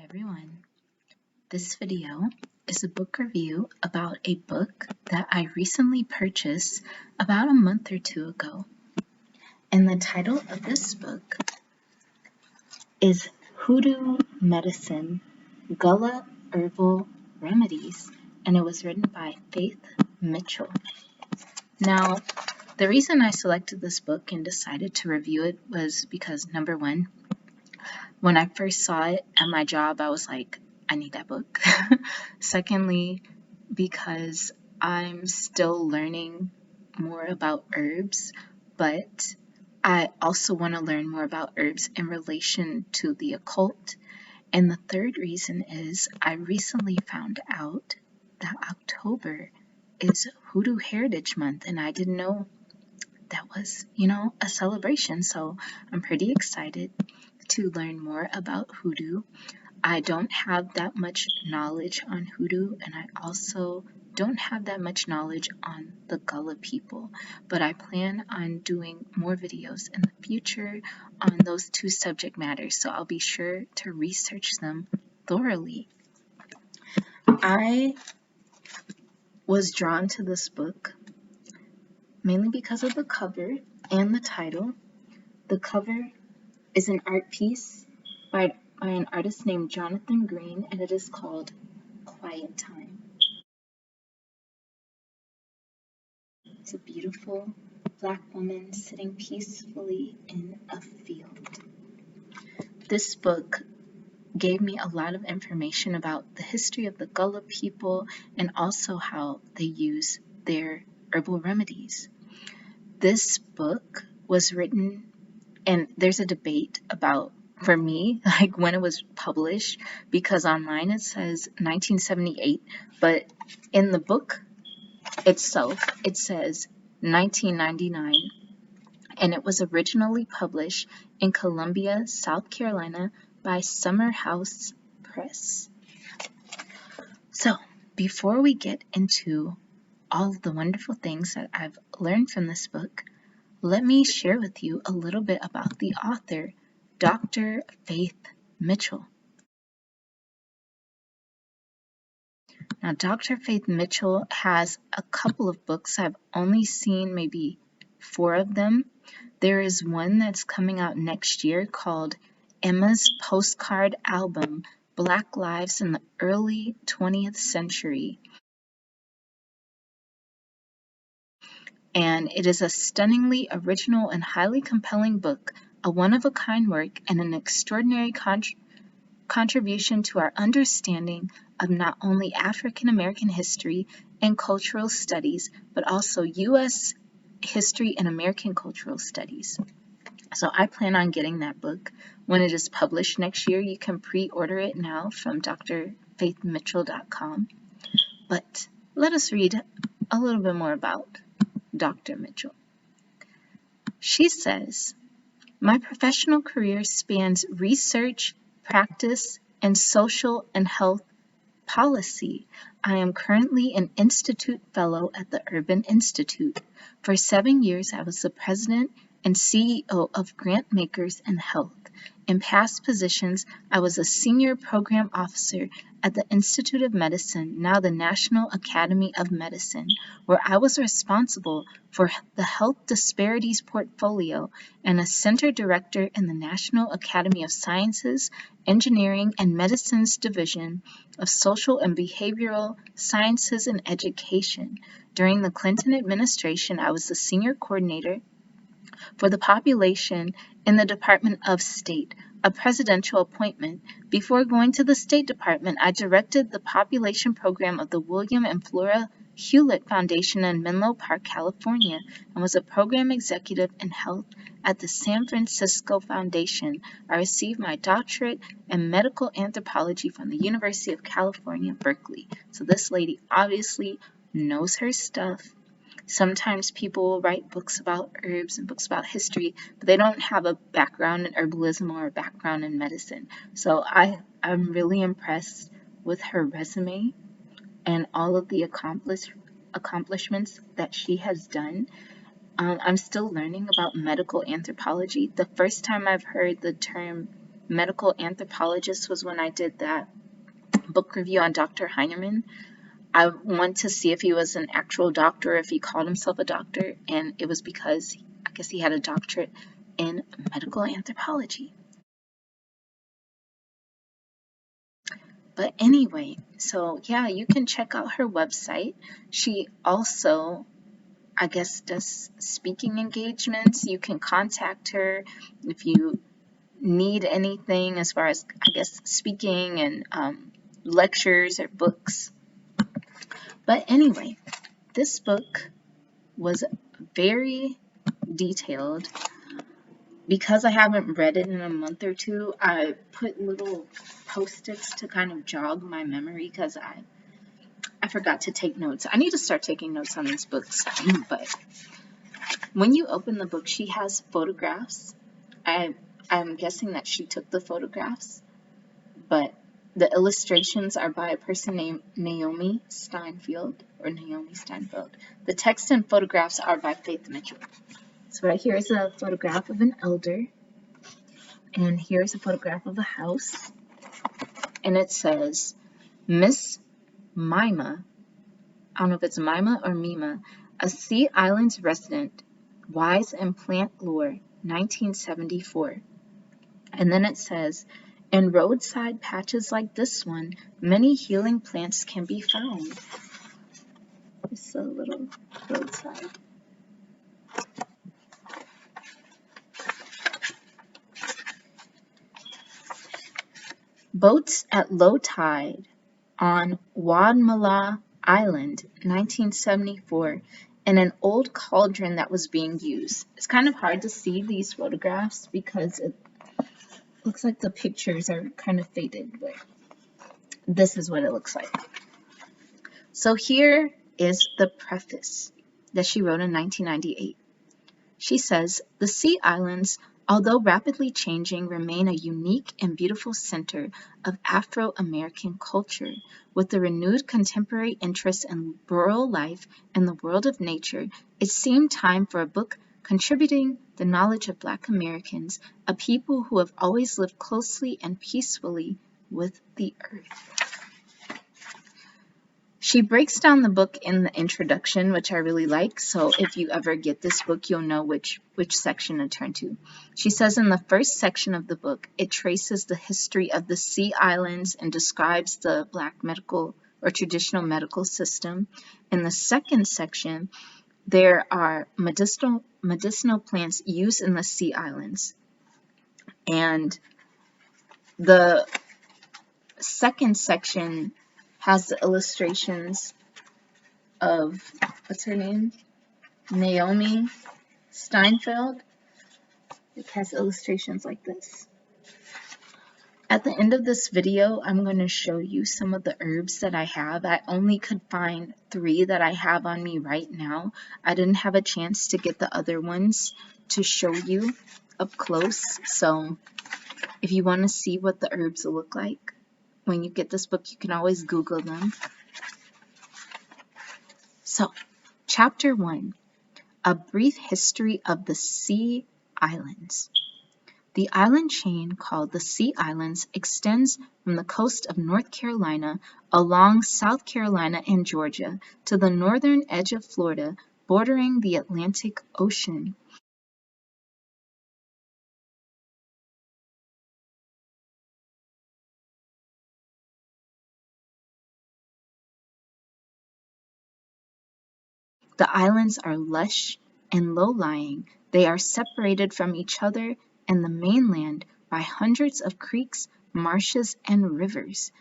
Hi everyone. This video is a book review about a book that I recently purchased about a month or two ago. And the title of this book is Hoodoo Medicine, Gullah Herbal Remedies, and it was written by Faith Mitchell. Now, the reason I selected this book and decided to review it was because, number one, when I first saw it at my job, I was like, I need that book. Secondly, because I'm still learning more about herbs, but I also want to learn more about herbs in relation to the occult. And the third reason is I recently found out that October is Hoodoo Heritage Month, and I didn't know that was, a celebration. So I'm pretty excited to learn more about Hoodoo. I don't have that much knowledge on Hoodoo, and I also don't have that much knowledge on the Gullah people, but I plan on doing more videos in the future on those two subject matters, so I'll be sure to research them thoroughly. I was drawn to this book mainly because of the cover and the title. The cover is an art piece by an artist named Jonathan Green, and it is called Quiet Time. It's a beautiful Black woman sitting peacefully in a field. This book gave me a lot of information about the history of the Gullah people and also how they use their herbal remedies. This book was written, and there's a debate about, for me, like when it was published, because online it says 1978, but in the book itself it says 1999, and it was originally published in Columbia, South Carolina by Summer House Press. So before we get into all of the wonderful things that I've learned from this book, let me share with you a little bit about the author, Dr. Faith Mitchell. Now, Dr. Faith Mitchell has a couple of books. I've only seen maybe 4 of them. There is one that's coming out next year called Emma's Postcard Album, Black Lives in the Early 20th Century. And it is a stunningly original and highly compelling book, a one-of-a-kind work, and an extraordinary contribution to our understanding of not only African American history and cultural studies, but also U.S. history and American cultural studies. So I plan on getting that book when it is published next year. You can pre-order it now from drfaithmitchell.com. But let us read a little bit more about Dr. Mitchell. She says, "My professional career spans research, practice, and social and health policy. I am currently an Institute Fellow at the Urban Institute. For 7 years, I was the President and CEO of Grantmakers in Health. In past positions, I was a Senior Program Officer at the Institute of Medicine, now the National Academy of Medicine, where I was responsible for the Health Disparities Portfolio and a Center Director in the National Academy of Sciences, Engineering, and Medicine's Division of Social and Behavioral Sciences and Education. During the Clinton administration, I was the Senior Coordinator for the population in the Department of State, a presidential appointment. Before going to the State Department, I directed the population program of the William and Flora Hewlett Foundation in Menlo Park, California, and was a program executive in health at the San Francisco Foundation. I received my doctorate in medical anthropology from the University of California, Berkeley." So this lady obviously knows her stuff. Sometimes people will write books about herbs and books about history, but they don't have a background in herbalism or a background in medicine. So I'm really impressed with her resume and all of the accomplishments that she has done. I'm still learning about medical anthropology. The first time I've heard the term medical anthropologist was when I did that book review on Dr. Heinemann. I wanted to see if he was an actual doctor, if he called himself a doctor, and it was because I guess he had a doctorate in medical anthropology. But anyway, so yeah, you can check out her website. She also, I guess, does speaking engagements. You can contact her if you need anything as far as, I guess, speaking and lectures or books. But anyway, this book was very detailed. Because I haven't read it in a month or two, I put little post-its to kind of jog my memory because I forgot to take notes. I need to start taking notes on these books. But when you open the book, she has photographs. I'm guessing that she took the photographs, but the illustrations are by a person named Naomi Steinfeld. The text and photographs are by Faith Mitchell. So right here is a photograph of an elder, and here's a photograph of a house, and it says, Miss Mima, I don't know if it's Mima or Mima, a Sea Islands resident, wise in plant lore, 1974. And then it says, in roadside patches like this one, many healing plants can be found. It's a little roadside. Boats at low tide on Wadmalaw Island, 1974, and an old cauldron that was being used. It's kind of hard to see these photographs because it looks like the pictures are kind of faded, but this is what it looks like. So here is the preface that she wrote in 1998. She says, the Sea Islands, although rapidly changing, remain a unique and beautiful center of Afro-American culture. With the renewed contemporary interest in rural life and the world of nature, it seemed time for a book contributing the knowledge of Black Americans, a people who have always lived closely and peacefully with the earth. She breaks down the book in the introduction, which I really like, so if you ever get this book, you'll know which section to turn to. She says in the first section of the book, it traces the history of the Sea Islands and describes the Black medical or traditional medical system. In the second section, there are medicinal plants used in the Sea Islands. And the second section has the illustrations of, what's her name? Naomi Steinfeld. It has illustrations like this. At the end of this video, I'm going to show you some of the herbs that I have. I only could find 3 that I have on me right now. I didn't have a chance to get the other ones to show you up close. So if you want to see what the herbs look like, when you get this book, you can always Google them. So, Chapter 1, A Brief History of the Sea Islands. The island chain called the Sea Islands extends from the coast of North Carolina along South Carolina and Georgia to the northern edge of Florida, bordering the Atlantic Ocean. The islands are lush and low-lying. They are separated from each other and the mainland by hundreds of creeks, marshes, and rivers.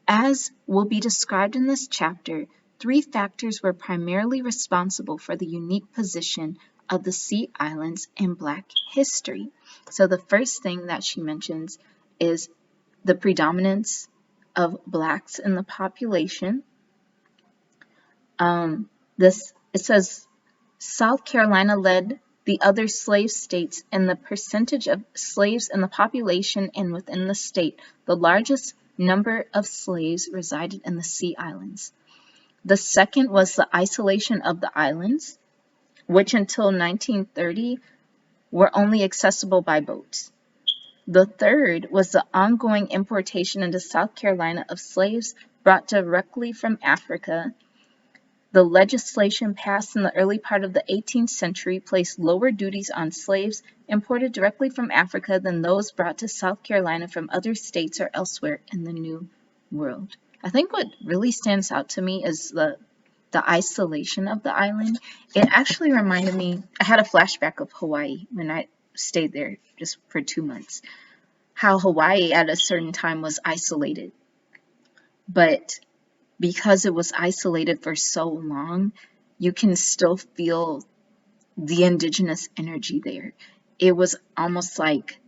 As will be described in this chapter, 3 factors were primarily responsible for the unique position of the Sea Islands in Black history. So the first thing that she mentions is the predominance of Blacks in the population. It says South Carolina led the other slave states in the percentage of slaves in the population, and within the state, the largest number of slaves resided in the Sea Islands. The second was the isolation of the islands, which until 1930 were only accessible by boats. The third was the ongoing importation into South Carolina of slaves brought directly from Africa. The legislation passed in the early part of the 18th century placed lower duties on slaves imported directly from Africa than those brought to South Carolina from other states or elsewhere in the New World. I think what really stands out to me is the isolation of the island. It actually reminded me, I had a flashback of Hawaii when I stayed there just for 2 months. How Hawaii at a certain time was isolated. But because it was isolated for so long, you can still feel the indigenous energy there. It was almost like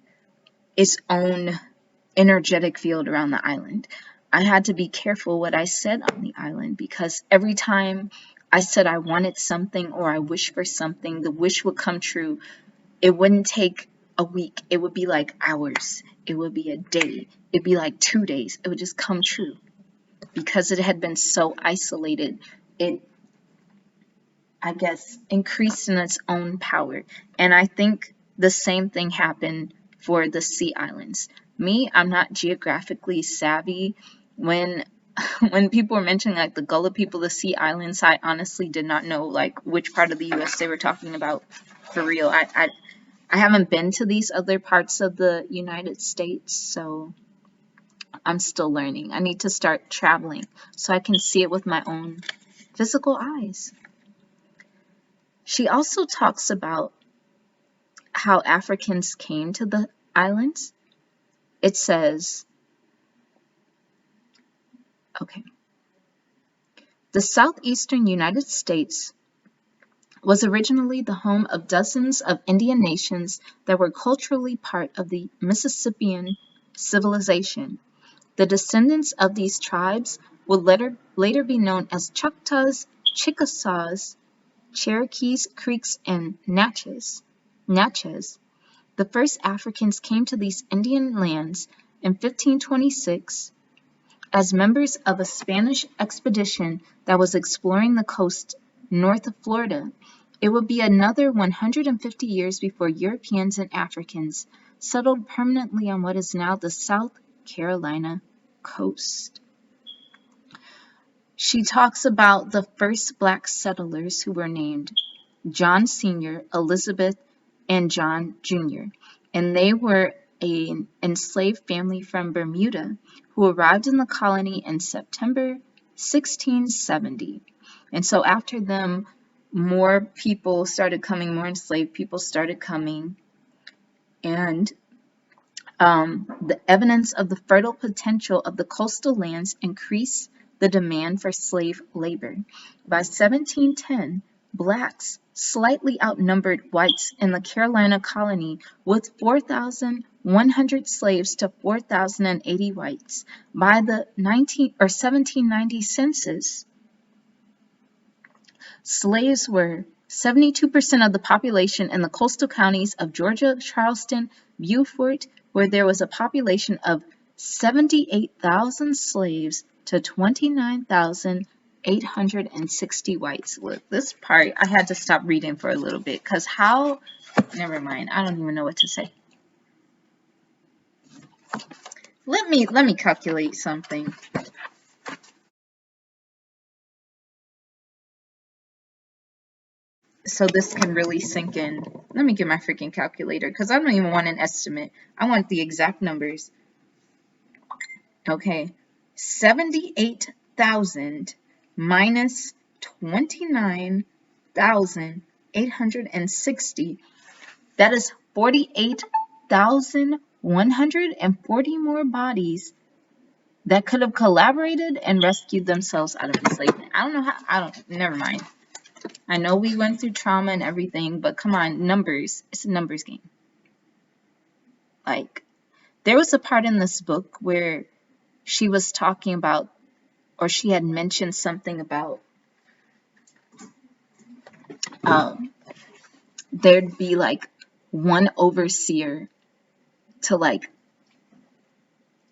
its own energetic field around the island. I had to be careful what I said on the island because every time I said I wanted something or I wished for something, the wish would come true. It wouldn't take a week. It would be like hours. It would be a day. It'd be like 2 days. It would just come true. Because it had been so isolated, it, I guess, increased in its own power. And I think the same thing happened for the sea islands. Me, I'm not geographically savvy. When when people were mentioning like the Gullah people, the sea islands, I honestly did not know like which part of the US they were talking about for real. I haven't been to these other parts of the United States, so I'm still learning. I need to start traveling so I can see it with my own physical eyes. She also talks about how Africans came to the islands. It says, okay, the southeastern United States was originally the home of dozens of Indian nations that were culturally part of the Mississippian civilization. The descendants of these tribes would later be known as Choctaws, Chickasaws, Cherokees, Creeks, and Natchez. The first Africans came to these Indian lands in 1526 as members of a Spanish expedition that was exploring the coast north of Florida. It would be another 150 years before Europeans and Africans settled permanently on what is now the South Carolina coast. She talks about the first black settlers who were named John Sr., Elizabeth, and John Jr., and they were an enslaved family from Bermuda who arrived in the colony in September 1670. And so after them, more people started coming, more enslaved people started coming, and the evidence of the fertile potential of the coastal lands increased the demand for slave labor. By 1710, blacks slightly outnumbered whites in the Carolina colony with 4,100 slaves to 4,080 whites. By the 1790 census, slaves were 72% of the population in the coastal counties of Georgia, Charleston, Beaufort, where there was a population of 78,000 slaves to 29,860 whites. Look, this part I had to stop reading for a little bit because never mind, I don't even know what to say. Let me calculate something. So this can really sink in. Let me get my freaking calculator because I don't even want an estimate. I want the exact numbers. Okay, 78,000 minus 29,860. That is 48,140 more bodies that could have collaborated and rescued themselves out of enslavement. I don't know how, never mind. I know we went through trauma and everything, but come on, numbers. It's a numbers game. Like, there was a part in this book where she was talking about, or she had mentioned something about there'd be like one overseer to like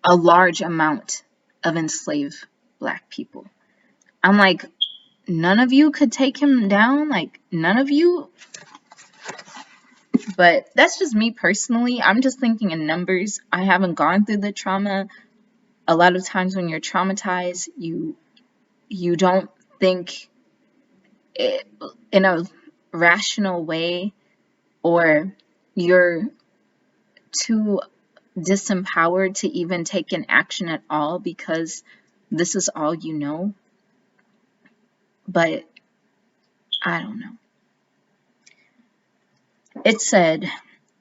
a large amount of enslaved black people. I'm like, none of you could take him down, like none of you. But that's just me personally. I'm just thinking in numbers. I haven't gone through the trauma. A lot of times when you're traumatized, you don't think it in a rational way, or you're too disempowered to even take an action at all because this is all you know. But I don't know. It said,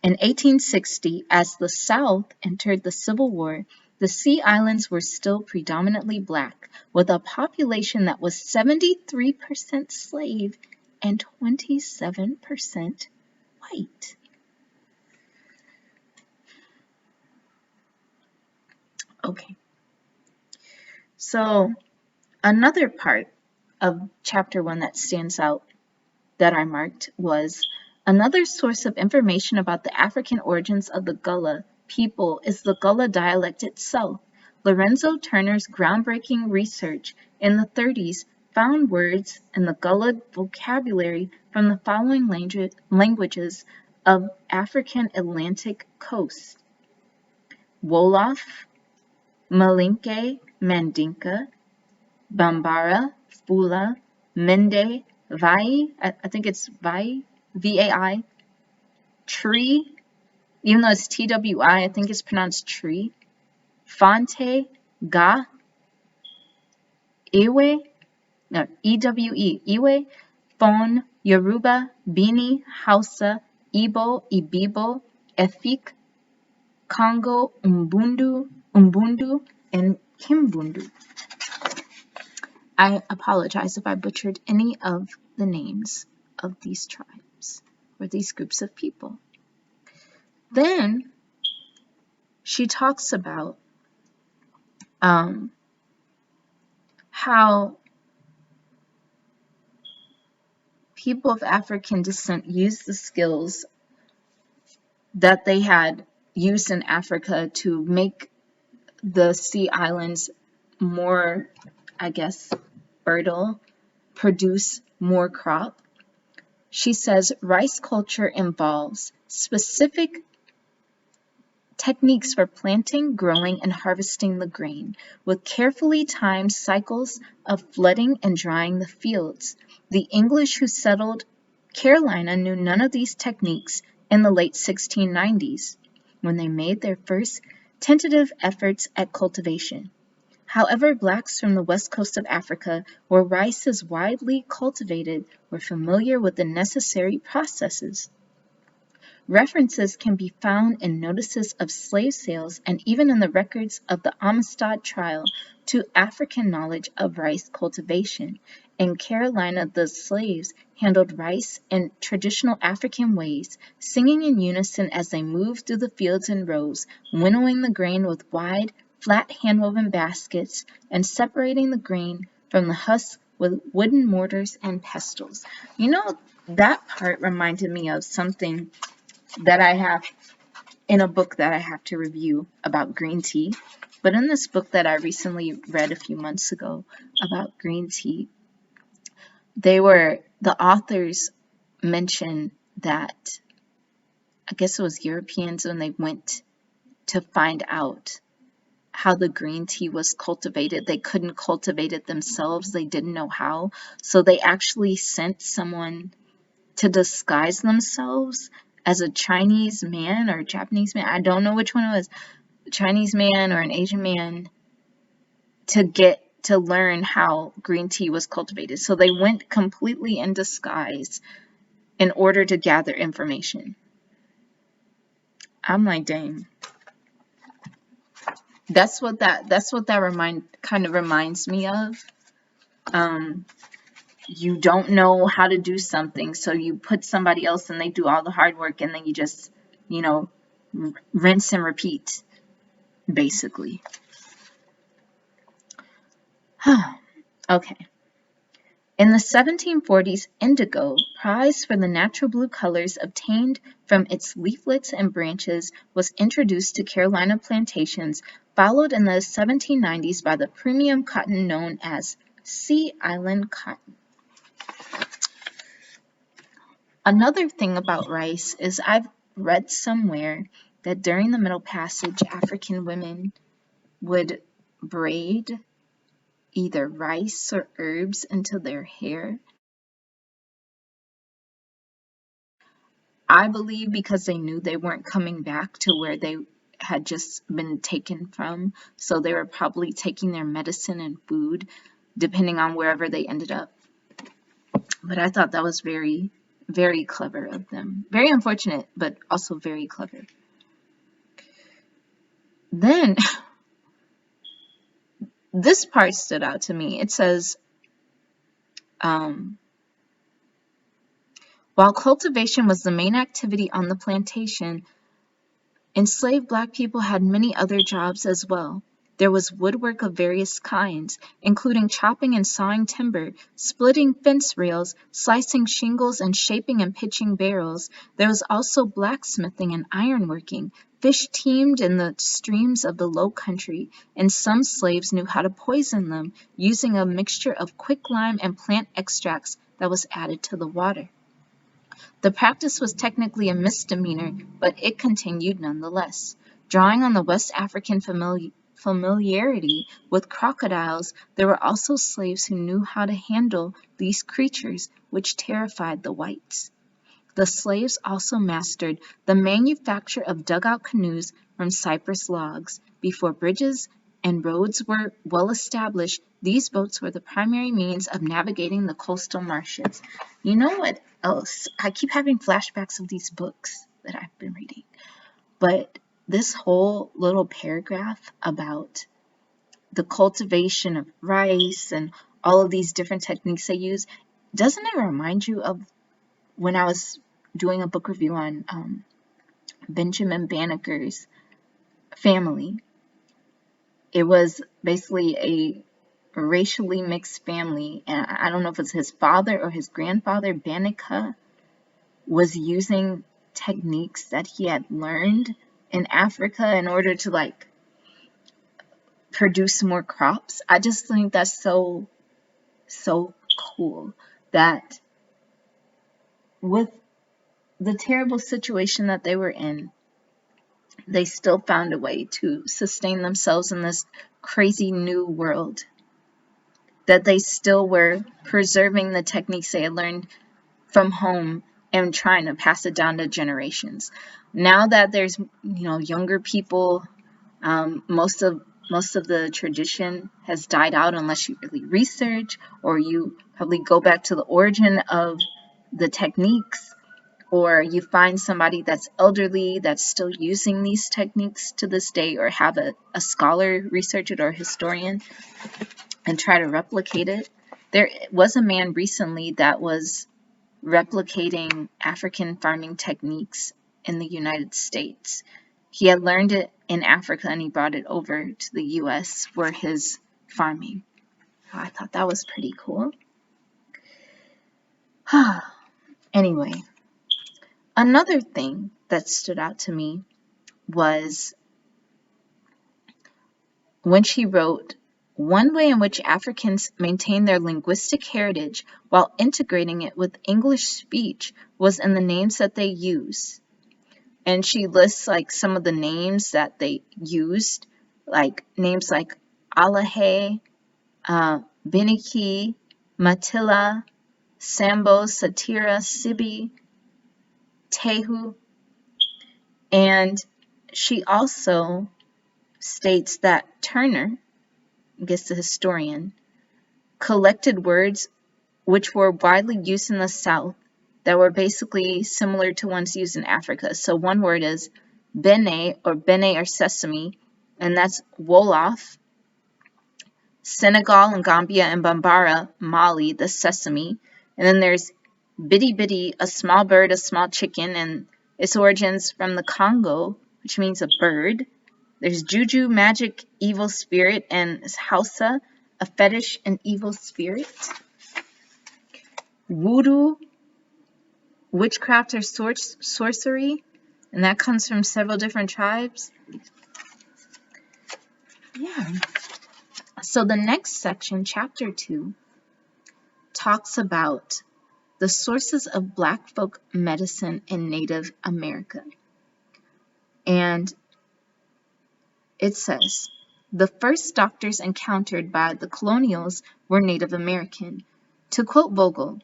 in 1860, as the South entered the Civil War, the Sea Islands were still predominantly black, with a population that was 73% slave and 27% white. Okay. So another part of chapter 1 that stands out that I marked was, another source of information about the African origins of the Gullah people is the Gullah dialect itself. Lorenzo Turner's groundbreaking research in the 30s found words in the Gullah vocabulary from the following languages of African Atlantic coast: Wolof, Malinke, Mandinka, Bambara, Fula, Mende, Vai, I think it's Vai, V-A-I, Tree, even though it's T-W-I, I think it's pronounced Tree, Fonte, Ga, Ewe, no, E-W-E, Ewe, Fon, Yoruba, Bini, Hausa, Igbo, Ibibo, Efik, Congo, Umbundu, and Kimbundu. I apologize if I butchered any of the names of these tribes or these groups of people. Then she talks about how people of African descent used the skills that they had used in Africa to make the Sea Islands more, I guess, fertile, produce more crop. She says rice culture involves specific techniques for planting, growing, and harvesting the grain, with carefully timed cycles of flooding and drying the fields. The English who settled Carolina knew none of these techniques in the late 1690s, when they made their first tentative efforts at cultivation. However, blacks from the west coast of Africa, where rice is widely cultivated, were familiar with the necessary processes. References can be found in notices of slave sales and even in the records of the Amistad trial to African knowledge of rice cultivation. In Carolina, the slaves handled rice in traditional African ways, singing in unison as they moved through the fields in rows, winnowing the grain with wide, flat hand-woven baskets, and separating the grain from the husk with wooden mortars and pestles. You know, that part reminded me of something that I have in a book that I have to review about green tea. But in this book that I recently read a few months ago about green tea, the authors mentioned that, I guess it was Europeans, when they went to find out how the green tea was cultivated, they couldn't cultivate it themselves. They didn't know how. So they actually sent someone to disguise themselves as a Chinese man or a Japanese man. I don't know which one it was, a Chinese man or an Asian man, to learn how green tea was cultivated. So they went completely in disguise in order to gather information. I'm like, dang. That's what that kind of reminds me of. You don't know how to do something, so you put somebody else and they do all the hard work, and then you just, rinse and repeat, basically. Okay. In the 1740s, indigo, prized for the natural blue colors obtained from its leaflets and branches, was introduced to Carolina plantations, followed in the 1790s by the premium cotton known as Sea Island cotton. Another thing about rice is I've read somewhere that during the Middle Passage, African women would braid either rice or herbs into their hair. I believe because they knew they weren't coming back to where they had just been taken from. So they were probably taking their medicine and food, depending on wherever they ended up. But I thought that was very, very clever of them. Very unfortunate, but also very clever. Then, this part stood out to me. It says, while cultivation was the main activity on the plantation, enslaved Black people had many other jobs as well. There was woodwork of various kinds, including chopping and sawing timber, splitting fence rails, slicing shingles, and shaping and pitching barrels. There was also blacksmithing and ironworking. Fish teemed in the streams of the low country, and some slaves knew how to poison them, using a mixture of quicklime and plant extracts that was added to the water. The practice was technically a misdemeanor, but it continued nonetheless. Drawing on the West African familiarity with crocodiles, there were also slaves who knew how to handle these creatures, which terrified the whites. The slaves also mastered the manufacture of dugout canoes from cypress logs. Before bridges and roads were well established, these boats were the primary means of navigating the coastal marshes. You know what else? I keep having flashbacks of these books that I've been reading. But this whole little paragraph about the cultivation of rice and all of these different techniques they use, doesn't it remind you of when I was doing a book review on Benjamin Banneker's family? It was basically a racially mixed family, and I don't know if it's his father or his grandfather, Banneker, was using techniques that he had learned in Africa in order to produce more crops. I just think that's so cool that with the terrible situation that they were in, they still found a way to sustain themselves in this crazy new world. That they still were preserving the techniques they had learned from home and trying to pass it down to generations. Now that there's younger people, most of the tradition has died out unless you really research or you probably go back to the origin of the techniques, or you find somebody that's elderly that's still using these techniques to this day, or have a scholar research it or a historian and try to replicate it. There was a man recently that was replicating African farming techniques in the United States. He had learned it in Africa and he brought it over to the US for his farming. I thought that was pretty cool. Anyway, another thing that stood out to me was when she wrote, "One way in which Africans maintain their linguistic heritage while integrating it with English speech was in the names that they use." And she lists some of the names that they used, names like Alahe, Biniki, Matilla, Sambo, Satira, Sibi, Tehu. And she also states that Turner, I guess the historian, collected words which were widely used in the South that were basically similar to ones used in Africa. So one word is bene or sesame, and that's Wolof. Senegal and Gambia and Bambara, Mali, the sesame. And then there's bitty bitty, a small bird, a small chicken, and its origins from the Congo, which means a bird. There's juju, magic, evil spirit, and Hausa, a fetish and evil spirit. Voodoo, witchcraft or sorcery, and that comes from several different tribes. Yeah. So the next section, chapter 2, talks about The Sources of Black Folk Medicine in Native America. And it says, the first doctors encountered by the colonials were Native American. To quote Vogel,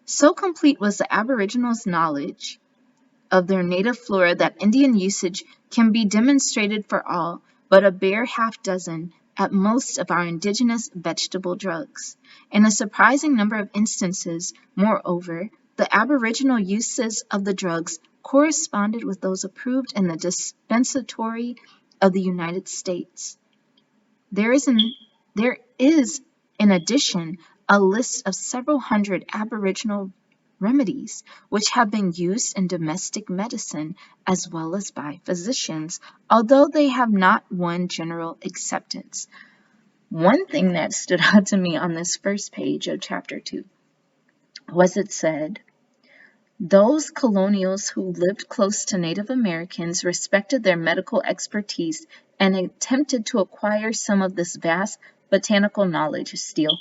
so complete was the Aboriginals' knowledge of their native flora that Indian usage can be demonstrated for all but a bare half dozen at most of our indigenous vegetable drugs. In a surprising number of instances, moreover, the Aboriginal uses of the drugs corresponded with those approved in the dispensatory of the United States. There is, in addition, a list of several hundred Aboriginal remedies which have been used in domestic medicine as well as by physicians, although they have not won general acceptance. One thing that stood out to me on this first page of chapter 2 was it said, those colonials who lived close to Native Americans respected their medical expertise and attempted to acquire some of this vast botanical knowledge. Steal.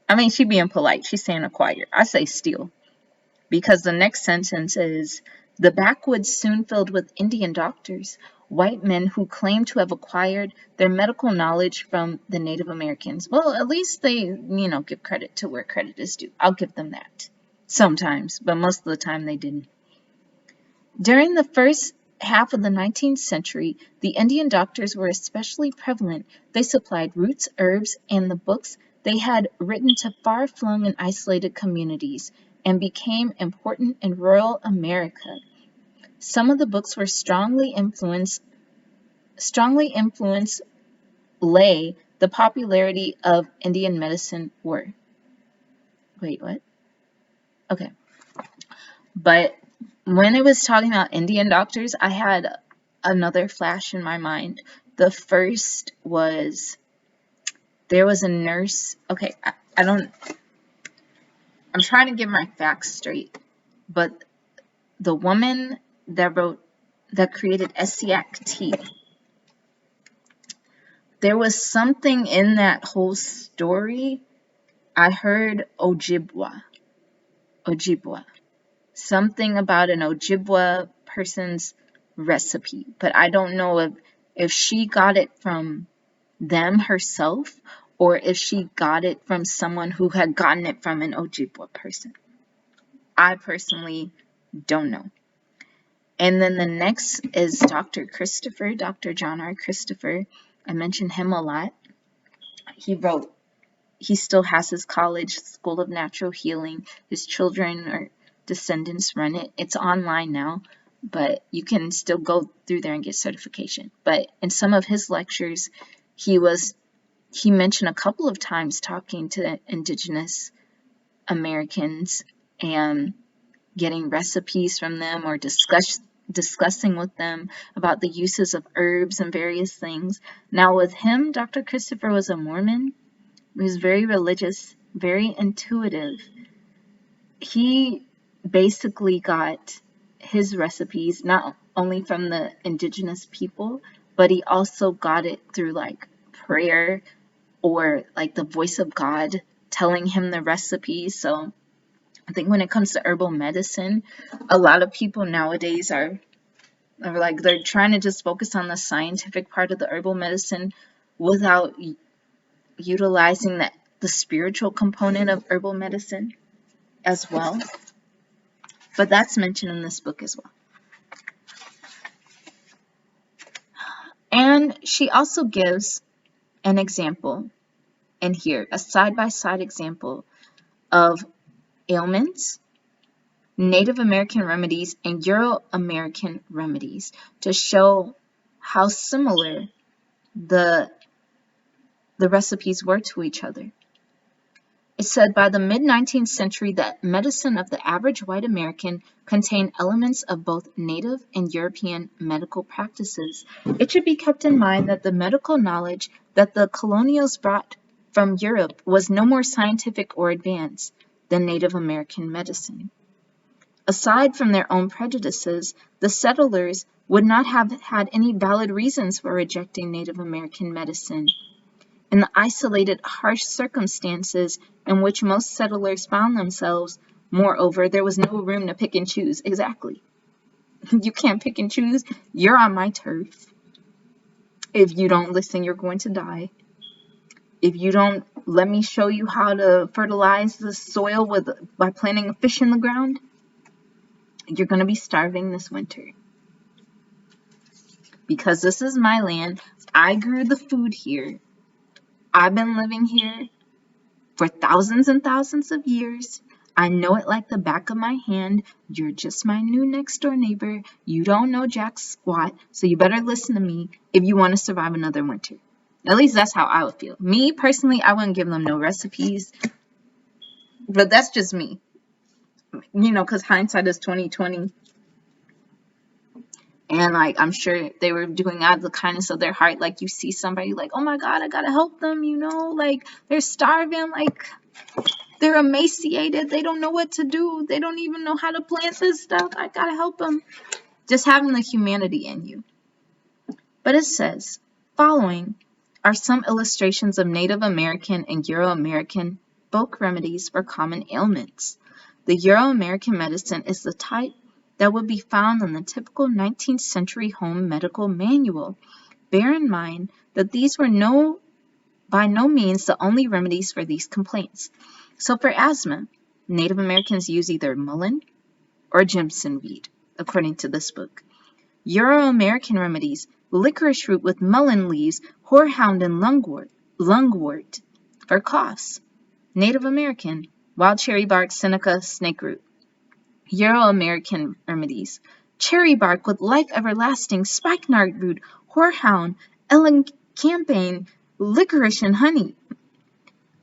I mean, she being polite. She's saying acquire. I say steal. Because the next sentence is, the backwoods soon filled with Indian doctors, white men who claim to have acquired their medical knowledge from the Native Americans. Well, at least they, give credit to where credit is due. I'll give them that. Sometimes, but most of the time they didn't. During the first half of the 19th century, the Indian doctors were especially prevalent. They supplied roots, herbs, and the books they had written to far-flung and isolated communities and became important in rural America. Some of the books were strongly influenced lay the popularity of Indian medicine were. Wait, what? Okay. But when it was talking about Indian doctors, I had another flash in my mind. The first was, there was a nurse. Okay, I'm trying to get my facts straight, but the woman that created Essiac tea, there was something in that whole story. I heard Ojibwa. Something about an Ojibwa person's recipe, but I don't know if she got it from them herself or if she got it from someone who had gotten it from an Ojibwa person. I personally don't know. And then the next is Dr. John R. Christopher. I mentioned him a lot. He still has his college, School of Natural Healing. His children or descendants run it. It's online now, but you can still go through there and get certification. But in some of his lectures, he mentioned a couple of times talking to Indigenous Americans and getting recipes from them or discussing with them about the uses of herbs and various things. Now with him, Dr. Christopher was a Mormon. He was very religious, very intuitive. He basically got his recipes not only from the indigenous people, but he also got it through like prayer or like the voice of God telling him the recipe. So I think when it comes to herbal medicine, a lot of people nowadays are like, they're trying to just focus on the scientific part of the herbal medicine without utilizing the spiritual component of herbal medicine as well. But that's mentioned in this book as well. And she also gives an example in here, a side-by-side example of ailments, Native American remedies, and Euro-American remedies to show how similar the recipes were to each other. It said by the mid-19th century that medicine of the average white American contained elements of both Native and European medical practices. It should be kept in mind that the medical knowledge that the colonials brought from Europe was no more scientific or advanced than Native American medicine. Aside from their own prejudices, the settlers would not have had any valid reasons for rejecting Native American medicine. in the isolated, harsh circumstances in which most settlers found themselves. Moreover, there was no room to pick and choose. Exactly. You can't pick and choose. You're on my turf. If you don't listen, you're going to die. If you don't let me show you how to fertilize the soil by planting a fish in the ground, you're going to be starving this winter. Because this is my land. I grew the food here. I've been living here for thousands and thousands of years. I know it like the back of my hand. You're just my new next door neighbor. You don't know jack squat, so you better listen to me if you want to survive another winter. At least that's how I would feel. Me, personally, I wouldn't give them no recipes. But that's just me. You know, because hindsight is 20/20. And, like, I'm sure they were doing out of the kindness of their heart. Like, you see somebody like, oh, my God, I got to help them, you know? Like, they're starving. Like, they're emaciated. They don't know what to do. They don't even know how to plant this stuff. I got to help them. Just having the humanity in you. But it says, following are some illustrations of Native American and Euro-American folk remedies for common ailments. The Euro-American medicine is the type that would be found in the typical 19th century home medical manual. Bear in mind that these were by no means the only remedies for these complaints. So for asthma, Native Americans use either mullein or Jimson weed, according to this book. Euro-American remedies, licorice root with mullein leaves, horehound and lungwort for coughs. Native American, wild cherry bark, Seneca, snake root. Euro-American remedies, cherry bark with life everlasting, spikenard root, horehound, elecampane, licorice, and honey.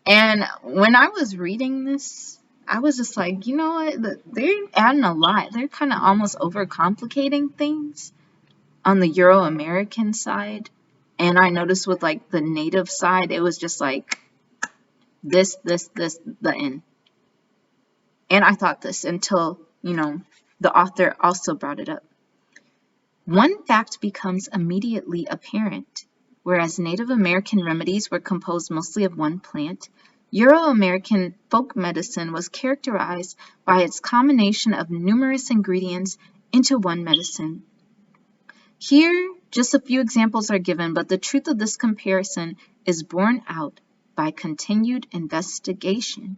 And when I was reading this, I was just like, you know what, they're adding a lot. They're kind of almost overcomplicating things on the Euro-American side. And I noticed with like the native side, it was just like this, the end. And I thought this until, you know, the author also brought it up. One fact becomes immediately apparent. Whereas Native American remedies were composed mostly of one plant, Euro-American folk medicine was characterized by its combination of numerous ingredients into one medicine. Here, just a few examples are given, but the truth of this comparison is borne out by continued investigation.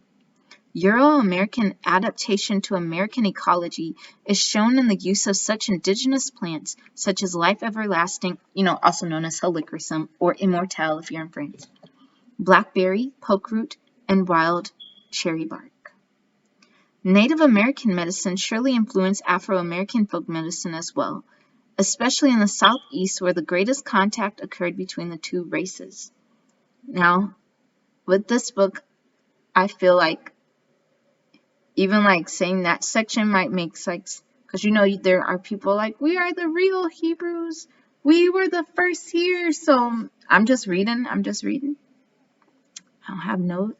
Euro-American adaptation to American ecology is shown in the use of such indigenous plants, such as life everlasting, you know, also known as helichrysum, or immortelle if you're in France, blackberry, pokeroot, and wild cherry bark. Native American medicine surely influenced Afro-American folk medicine as well, especially in the Southeast where the greatest contact occurred between the two races. Now, with this book, I feel like even like saying that section might make sense, because you know there are people like, we are the real Hebrews. We were the first here. So I'm just reading. I don't have no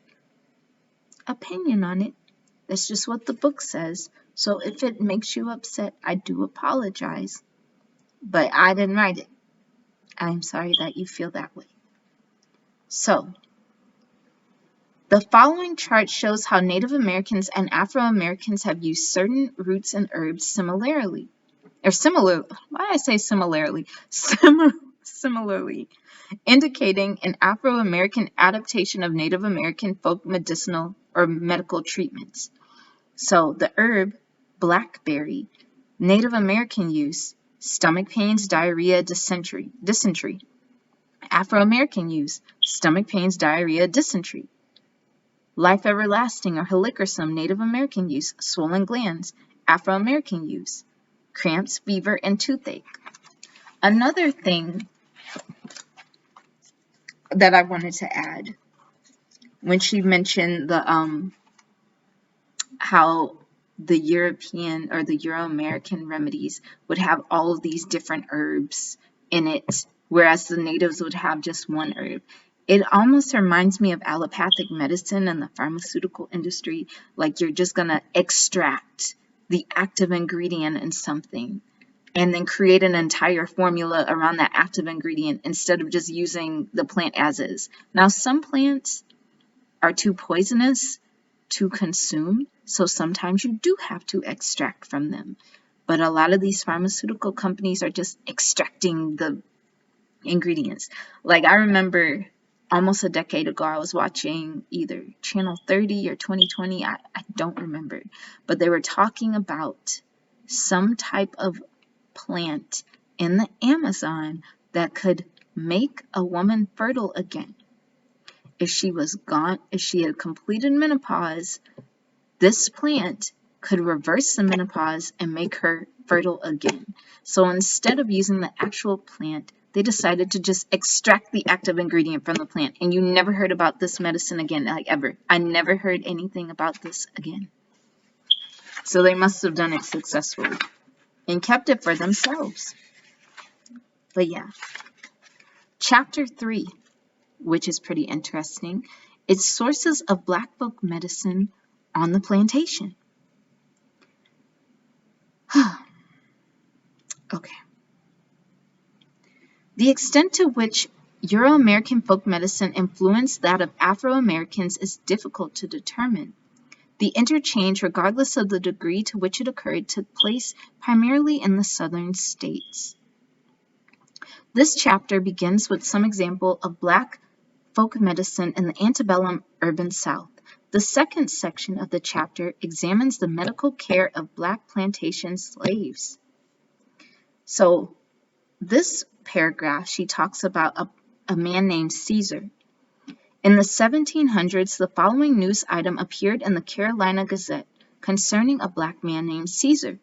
opinion on it. That's just what the book says. So if it makes you upset, I do apologize. But I didn't write it. I'm sorry that you feel that way. So the following chart shows how Native Americans and Afro-Americans have used certain roots and herbs similarly. Why did I say similarly? Similarly, indicating an Afro-American adaptation of Native American folk medicinal or medical treatments. So the herb, blackberry, Native American use, stomach pains, diarrhea, dysentery. Afro-American use, stomach pains, diarrhea, dysentery. Life everlasting or helichrysum, Native American use, swollen glands, Afro-American use, cramps, fever, and toothache. Another thing that I wanted to add, when she mentioned the how the European or the Euro-American remedies would have all of these different herbs in it, whereas the natives would have just one herb. It almost reminds me of allopathic medicine and the pharmaceutical industry, like you're just going to extract the active ingredient in something. and then create an entire formula around that active ingredient instead of just using the plant as is. Now, some plants are too poisonous to consume, so sometimes you do have to extract from them. But a lot of these pharmaceutical companies are just extracting the ingredients. Like, I remember almost a decade ago, I was watching either Channel 30 or 2020, I don't remember, but they were talking about some type of plant in the Amazon that could make a woman fertile again. If she had completed menopause, this plant could reverse the menopause and make her fertile again. So instead of using the actual plant, they decided to just extract the active ingredient from the plant. And you never heard about this medicine again, like ever. I never heard anything about this again. So they must have done it successfully and kept it for themselves. But yeah. Chapter 3, which is pretty interesting, is sources of Black folk medicine on the plantation. Okay. The extent to which Euro-American folk medicine influenced that of Afro-Americans is difficult to determine. The interchange, regardless of the degree to which it occurred, took place primarily in the southern states. This chapter begins with some example of Black folk medicine in the antebellum urban South. The second section of the chapter examines the medical care of Black plantation slaves. So this paragraph, she talks about a man named Caesar. In the 1700s, the following news item appeared in the Carolina Gazette concerning a Black man named Caesar.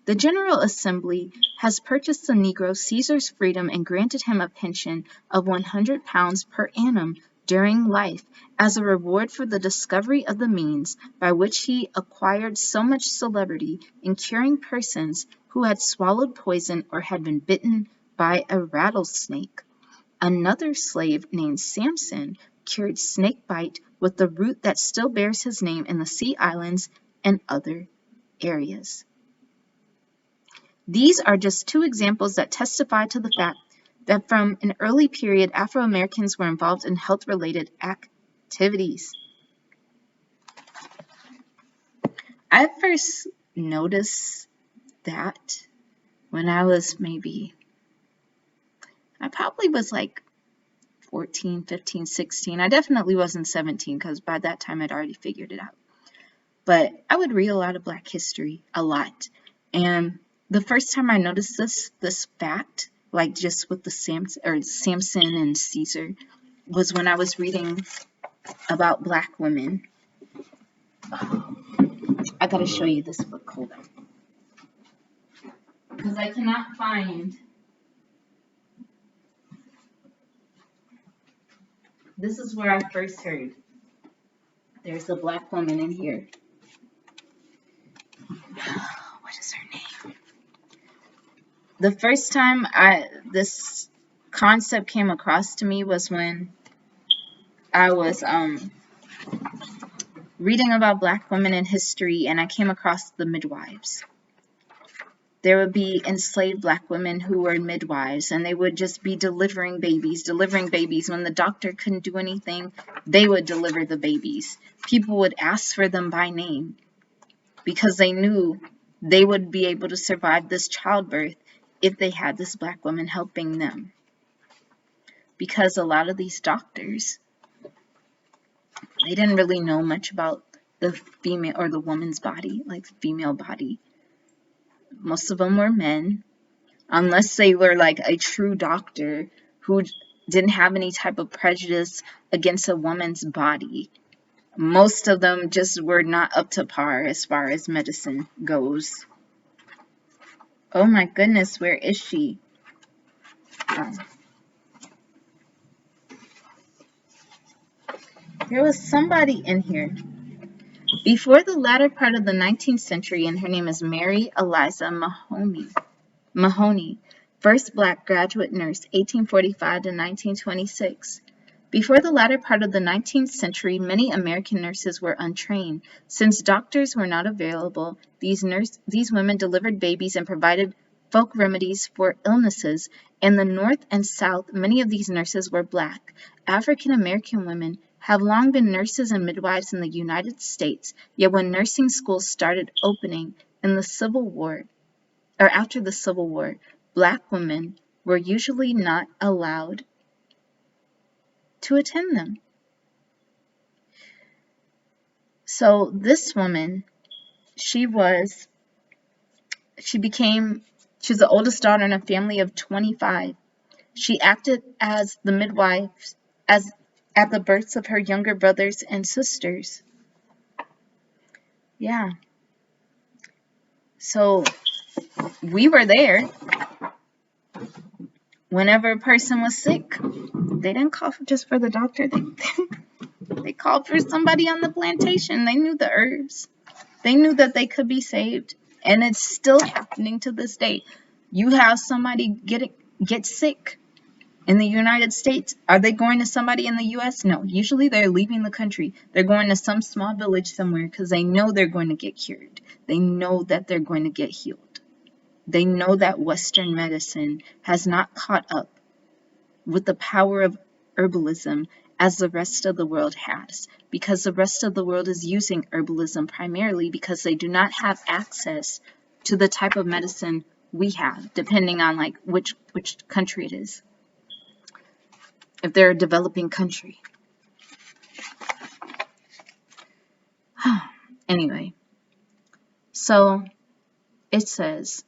The General Assembly has purchased the Negro Caesar's freedom and granted him a pension of 100 pounds per annum during life as a reward for the discovery of the means by which he acquired so much celebrity in curing persons who had swallowed poison or had been bitten by a rattlesnake. Another slave named Samson cured snake bite with the root that still bears his name in the Sea Islands and other areas. These are just two examples that testify to the fact that from an early period, Afro-Americans were involved in health-related activities. I first noticed that when I was I probably was like 14, 15, 16. I definitely wasn't 17 because by that time I'd already figured it out. But I would read a lot of Black history, a lot. And the first time I noticed this fact, like just with the Samson and Caesar, was when I was reading about Black women. I gotta show you this book, hold on. Because I cannot find. This is where I first heard. There's a Black woman in here. What is her name? The first time this concept came across to me was when I was reading about Black women in history, and I came across the midwives. There would be enslaved Black women who were midwives, and they would just be delivering babies. When the doctor couldn't do anything, they would deliver the babies. People would ask for them by name because they knew they would be able to survive this childbirth if they had this Black woman helping them. Because a lot of these doctors, they didn't really know much about the female or the woman's body, like the female body. Most of them were men, unless they were like a true doctor who didn't have any type of prejudice against a woman's body. Most of them just were not up to par as far as medicine goes. Oh my goodness, where is she? There was somebody in here. Before the latter part of the 19th century, and her name is Mary Eliza Mahoney, first Black graduate nurse, 1845 to 1926. Before the latter part of the 19th century, many American nurses were untrained. Since doctors were not available, these women delivered babies and provided folk remedies for illnesses. In the North and South, many of these nurses were Black. African American women have long been nurses and midwives in the United States, yet when nursing schools started opening in the Civil War, or after the Civil War, Black women were usually not allowed to attend them. So this woman, she was the oldest daughter in a family of 25. She acted as the midwife at the births of her younger brothers and sisters. Yeah. So we were there. Whenever a person was sick, they didn't call just for the doctor. They called for somebody on the plantation. They knew the herbs. They knew that they could be saved. And it's still happening to this day. You have somebody get sick in the United States. Are they going to somebody in the U.S.? No. Usually they're leaving the country. They're going to some small village somewhere because they know they're going to get cured. They know that they're going to get healed. They know that Western medicine has not caught up with the power of herbalism as the rest of the world has, because the rest of the world is using herbalism primarily because they do not have access to the type of medicine we have, depending on like which country it is. If they're a developing country. Anyway, so it says,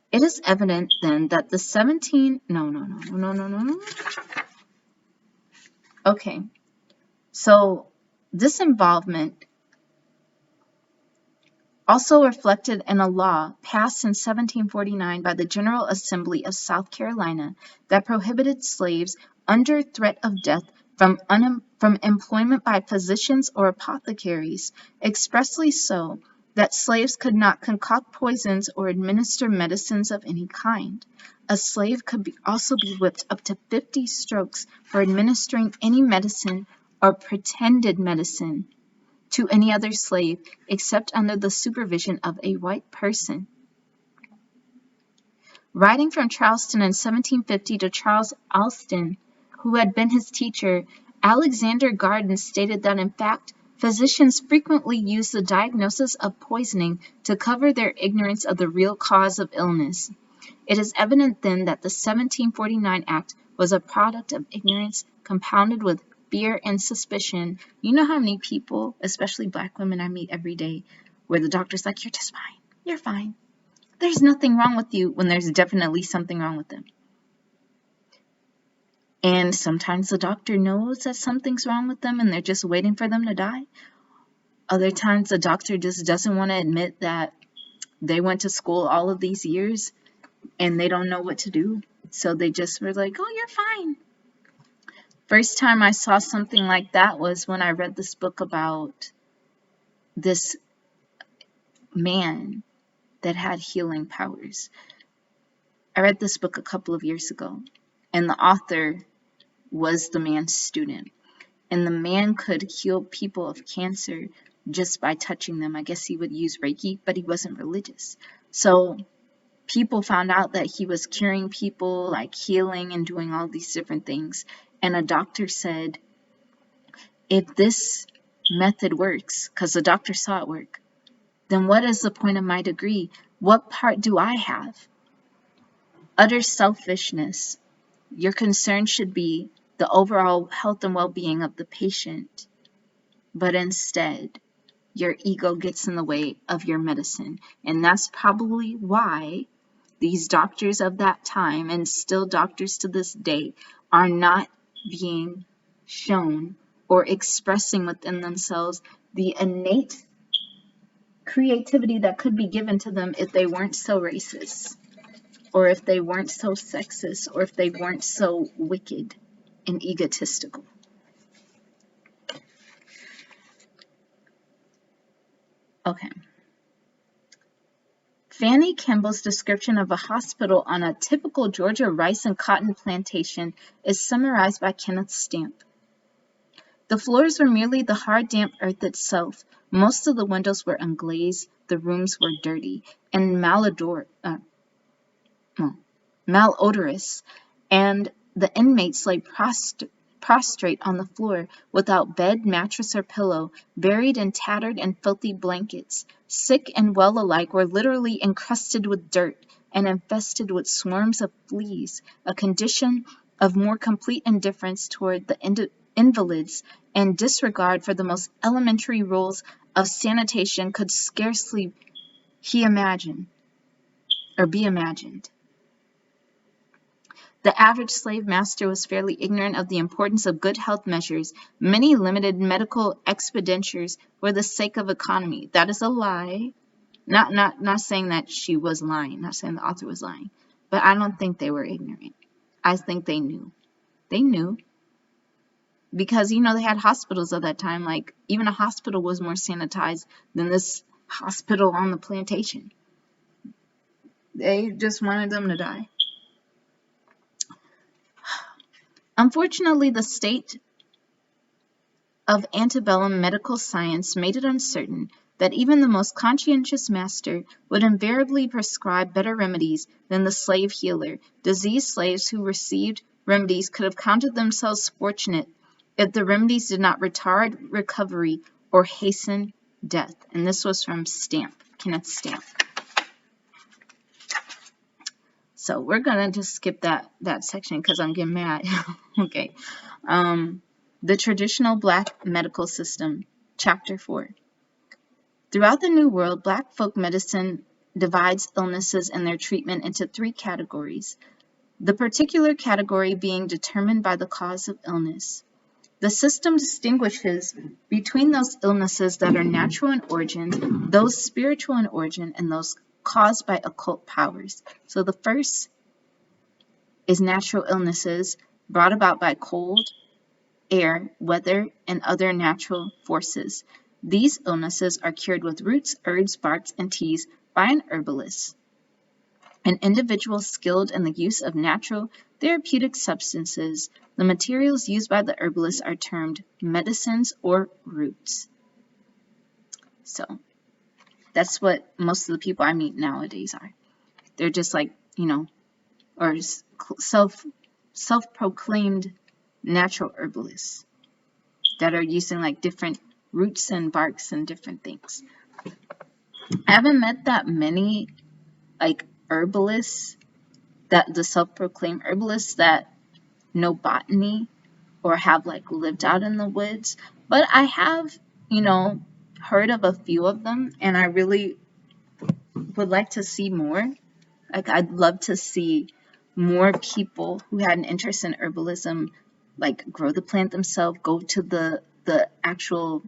it is evident then that the Okay, so this involvement also reflected in a law passed in 1749 by the General Assembly of South Carolina that prohibited slaves under threat of death from employment by physicians or apothecaries, expressly so that slaves could not concoct poisons or administer medicines of any kind. A slave could also be whipped up to 50 strokes for administering any medicine or pretended medicine to any other slave except under the supervision of a white person. Writing from Charleston in 1750 to Charles Alston, who had been his teacher, Alexander Garden stated that in fact, physicians frequently use the diagnosis of poisoning to cover their ignorance of the real cause of illness. It is evident then that the 1749 Act was a product of ignorance compounded with fear and suspicion. You know how many people, especially Black women, I meet every day where the doctor's like, you're just fine. You're fine. There's nothing wrong with you, when there's definitely something wrong with them. And sometimes the doctor knows that something's wrong with them and they're just waiting for them to die. Other times the doctor just doesn't want to admit that they went to school all of these years and they don't know what to do. So they just were like, oh, you're fine. First time I saw something like that was when I read this book about this man that had healing powers. I read this book a couple of years ago, and the author was the man's student. And the man could heal people of cancer just by touching them. I guess he would use Reiki, but he wasn't religious. So people found out that he was curing people, like healing and doing all these different things. And a doctor said, if this method works, because the doctor saw it work, then what is the point of my degree? What part do I have? Utter selfishness. Your concern should be the overall health and well-being of the patient, but instead, your ego gets in the way of your medicine. And that's probably why these doctors of that time, and still doctors to this day, are not being shown or expressing within themselves the innate creativity that could be given to them if they weren't so racist, or if they weren't so sexist, or if they weren't so wicked and egotistical. Okay. Fanny Kimball's description of a hospital on a typical Georgia rice and cotton plantation is summarized by Kenneth Stamp. The floors were merely the hard, damp earth itself. Most of the windows were unglazed. the rooms were dirty and malodorous, and the inmates lay prostrate on the floor without bed, mattress, or pillow, buried in tattered and filthy blankets. Sick and well alike were literally encrusted with dirt and infested with swarms of fleas, a condition of more complete indifference toward the invalids and disregard for the most elementary rules of sanitation could scarcely be imagined. The average slave master was fairly ignorant of the importance of good health measures. Many limited medical expenditures for the sake of economy. That is a lie. Not saying that she was lying. Not saying the author was lying. But I don't think they were ignorant. I think they knew. They knew. Because, they had hospitals at that time. Like, even a hospital was more sanitized than this hospital on the plantation. They just wanted them to die. Unfortunately, the state of antebellum medical science made it uncertain that even the most conscientious master would invariably prescribe better remedies than the slave healer. Diseased slaves who received remedies could have counted themselves fortunate if the remedies did not retard recovery or hasten death. And this was from Kenneth Stamp. So we're going to just skip that section because I'm getting mad. Okay. The traditional Black medical system, Chapter 4. Throughout the New World, Black folk medicine divides illnesses and their treatment into 3 categories, the particular category being determined by the cause of illness. The system distinguishes between those illnesses that are natural in origin, those spiritual in origin, and those caused by occult powers. So the first is natural illnesses brought about by cold, air, weather, and other natural forces. These illnesses are cured with roots, herbs, barks, and teas by an herbalist. An individual skilled in the use of natural therapeutic substances. The materials used by the herbalist are termed medicines or roots. So that's what most of the people I meet nowadays are. They're just like, or self-proclaimed natural herbalists that are using like different roots and barks and different things. I haven't met that many like herbalists, that the self-proclaimed herbalists that know botany or have like lived out in the woods, but I have, heard of a few of them, and I really would like to see more. Like, I'd love to see more people who had an interest in herbalism, like grow the plant themselves, go to the actual,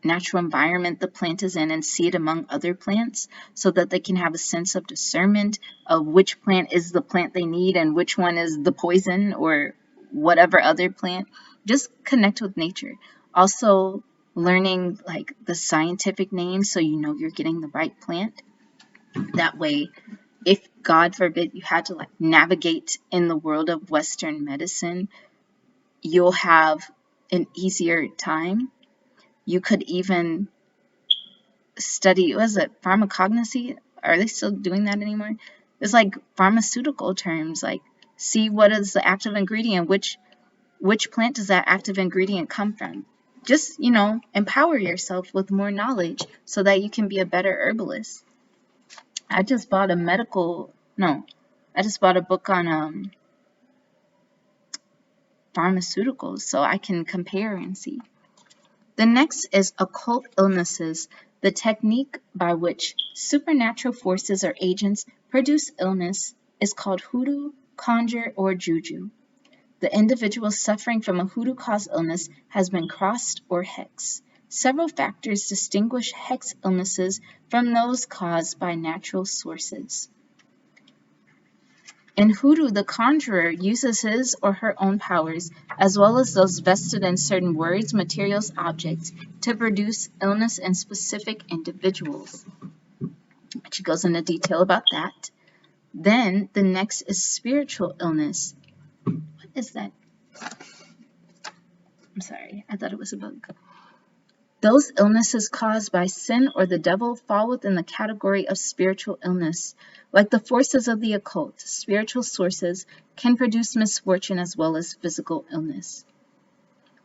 natural environment the plant is in and see it among other plants so that they can have a sense of discernment of which plant is the plant they need and which one is the poison or whatever other plant. Just connect with nature. Also, learning like the scientific names so you're getting the right plant. That way, if God forbid you had to like navigate in the world of Western medicine, you'll have an easier time. You could even study, pharmacognosy? Are they still doing that anymore? It's like pharmaceutical terms, like see what is the active ingredient, which plant does that active ingredient come from? Just, empower yourself with more knowledge so that you can be a better herbalist. I just bought a book on pharmaceuticals so I can compare and see. The next is occult illnesses, the technique by which supernatural forces or agents produce illness is called hoodoo, conjure, or juju. The individual suffering from a hoodoo-caused illness has been crossed or hexed. Several factors distinguish hex illnesses from those caused by natural sources. In hoodoo, the conjurer uses his or her own powers, as well as those vested in certain words, materials, objects, to produce illness in specific individuals. She goes into detail about that. Then the next is spiritual illness. What is that? I'm sorry, I thought it was a bug. Those illnesses caused by sin or the devil fall within the category of spiritual illness. Like the forces of the occult, spiritual sources can produce misfortune as well as physical illness.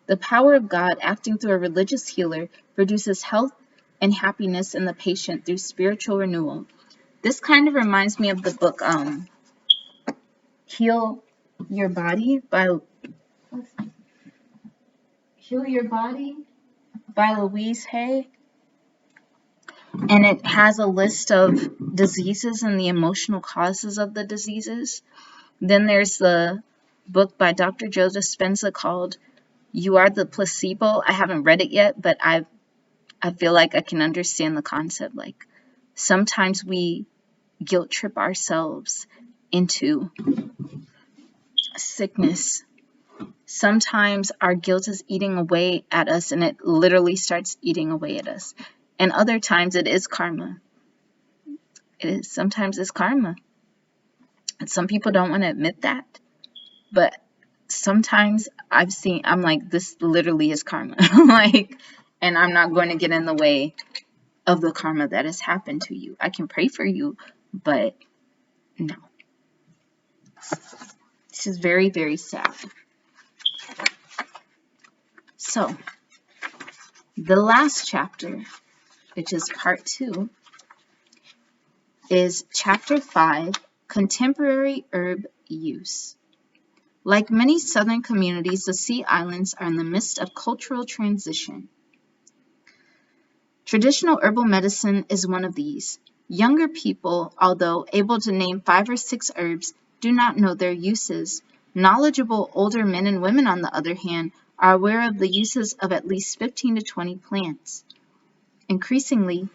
The power of God acting through a religious healer produces health and happiness in the patient through spiritual renewal. This kind of reminds me of the book Heal Your Body by Louise Hay. And it has a list of diseases and the emotional causes of the diseases. Then there's the book by Dr. Joe Dispenza called You Are the Placebo. I haven't read it yet, but I feel like I can understand the concept. Like sometimes we guilt trip ourselves into sickness. Sometimes our guilt is eating away at us and it literally starts eating away at us. And other times it is karma. Sometimes it's karma. And some people don't want to admit that. But sometimes I'm like, this literally is karma. And I'm not going to get in the way of the karma that has happened to you. I can pray for you, but no. This is very, very sad. So, the last chapter, which is part 2, is chapter 5, Contemporary Herb Use. Like many southern communities, the Sea Islands are in the midst of cultural transition. Traditional herbal medicine is one of these. Younger people, although able to name 5 or 6 herbs, do not know their uses. Knowledgeable older men and women, on the other hand, are aware of the uses of at least 15 to 20 plants. Increasingly,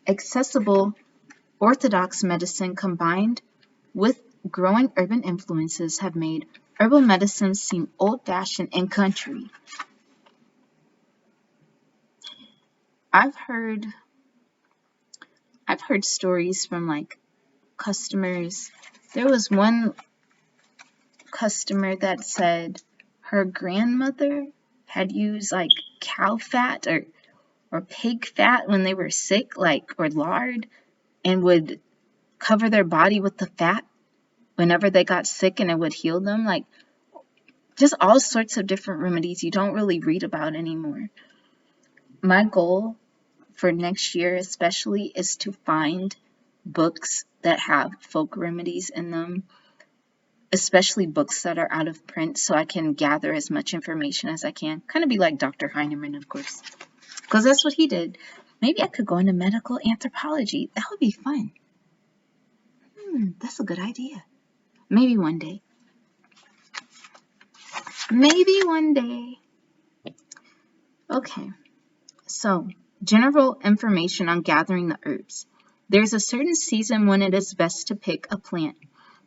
accessible orthodox medicine combined with growing urban influences have made herbal medicine seem old-fashioned and country. I've heard stories from like customers. There was one customer that said her grandmother had used like cow fat or pig fat when they were sick, or lard, and would cover their body with the fat whenever they got sick and it would heal them. Like just all sorts of different remedies you don't really read about anymore. My goal for next year especially is to find books that have folk remedies in them, especially books that are out of print, so I can gather as much information as I can. Kind of be like Dr. Heinemann, of course, because that's what he did. Maybe I could go into medical anthropology. That would be fun. That's a good idea. Maybe one day. Maybe one day. Okay, so general information on gathering the herbs. There's a certain season when it is best to pick a plant.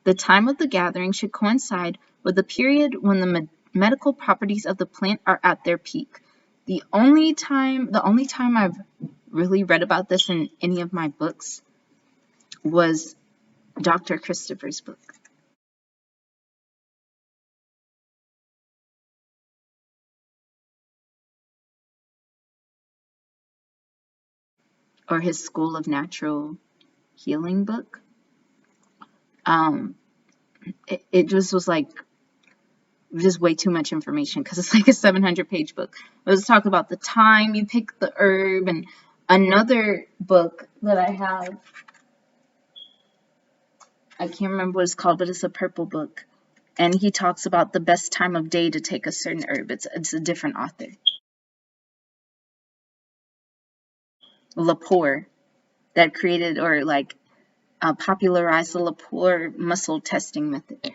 The time of the gathering should coincide with the period when the medical properties of the plant are at their peak. The only time I've really read about this in any of my books was Dr. Christopher's book. Or his School of Natural Healing book. It just was like just way too much information because it's like a 700-page book. It was talking about the time you pick the herb, and another book that I have, I can't remember what it's called, but it's a purple book, and he talks about the best time of day to take a certain herb. It's a different author. Lepore, that created or popularized the Lepore muscle testing method.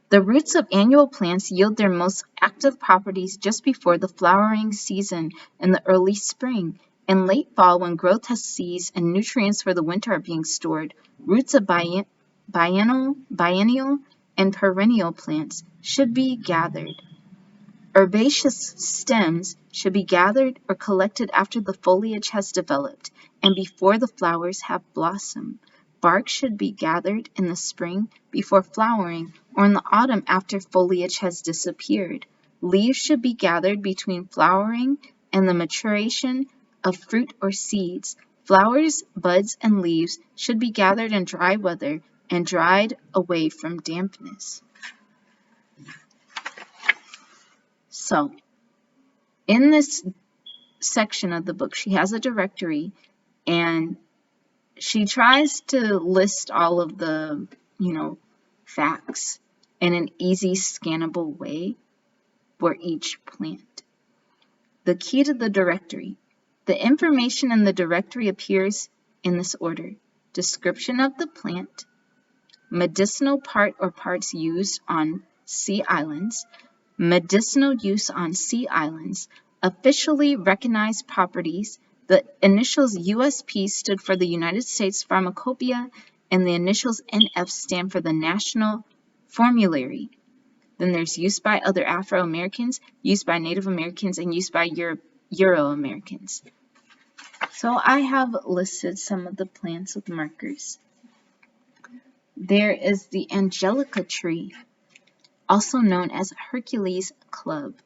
The roots of annual plants yield their most active properties just before the flowering season in the early spring. In late fall, when growth has ceased and nutrients for the winter are being stored, roots of biennial, and perennial plants should be gathered. Herbaceous stems should be gathered or collected after the foliage has developed and before the flowers have blossomed. Bark should be gathered in the spring before flowering or in the autumn after foliage has disappeared. Leaves should be gathered between flowering and the maturation of fruit or seeds. Flowers, buds, and leaves should be gathered in dry weather and dried away from dampness. So, in this section of the book, she has a directory, and she tries to list all of the, facts in an easy, scannable way for each plant. The key to the directory. The information in the directory appears in this order: description of the plant, medicinal part or parts used on sea islands, medicinal use on sea islands, officially recognized properties. The initials USP stood for the United States Pharmacopoeia, and the initials NF stand for the National Formulary. Then there's use by other Afro-Americans, use by Native Americans, and use by Euro-Americans. So I have listed some of the plants with markers. There is the Angelica tree, also known as Hercules club.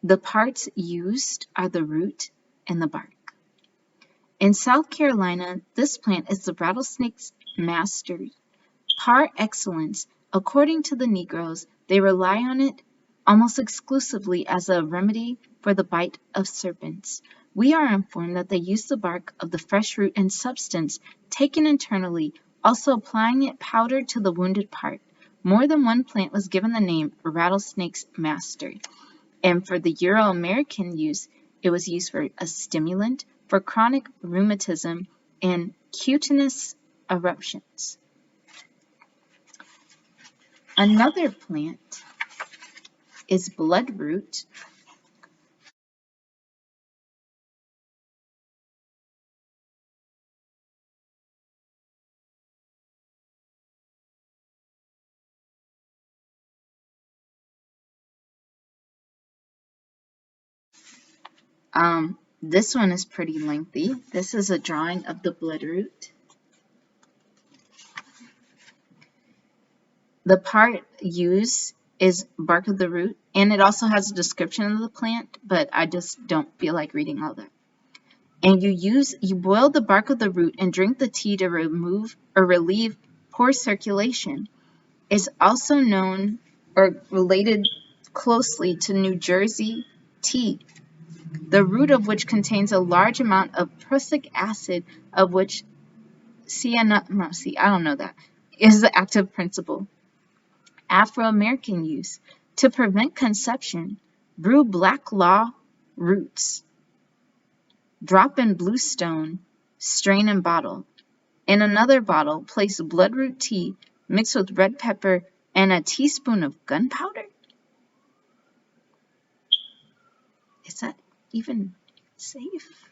The parts used are the root and the bark. In South Carolina, this plant is the rattlesnake's master par excellence. According to the Negroes, they rely on it almost exclusively as a remedy for the bite of serpents. We are informed that they use the bark of the fresh root and substance taken internally, also applying it powdered to the wounded part. More than one plant was given the name rattlesnake's master. And for the Euro-American use, it was used for a stimulant for chronic rheumatism and cutaneous eruptions. Another plant is bloodroot. This one is pretty lengthy. This is a drawing of the bloodroot. The part used is bark of the root, and it also has a description of the plant, but I just don't feel like reading all that. And you boil the bark of the root and drink the tea to remove or relieve poor circulation. It's also known or related closely to New Jersey tea, the root of which contains a large amount of prussic acid, of which is the active principle. Afro-American use. To prevent conception, brew black law roots. Drop in blue stone, strain and bottle. In another bottle, place bloodroot tea mixed with red pepper and a teaspoon of gunpowder? Is that even safe?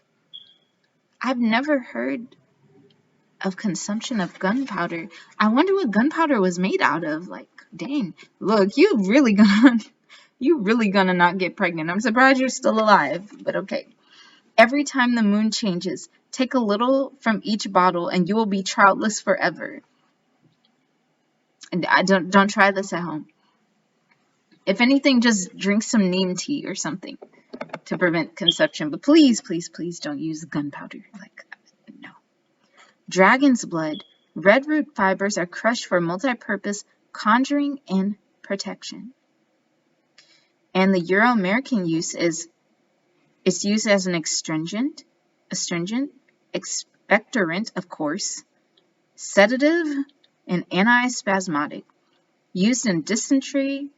I've never heard of consumption of gunpowder. I wonder what gunpowder was made out of. Like, dang, look, you really gonna not get pregnant. I'm surprised you're still alive, but okay. Every time the moon changes, take a little from each bottle and you will be childless forever. And don't try this at home. If anything, just drink some neem tea or something to prevent conception. But please, please, please don't use gunpowder. Like, no. Dragon's blood. Red root fibers are crushed for multi-purpose conjuring and protection. And the Euro-American use is it's used as an astringent, expectorant, of course, sedative, and antispasmodic. Used in dysentery,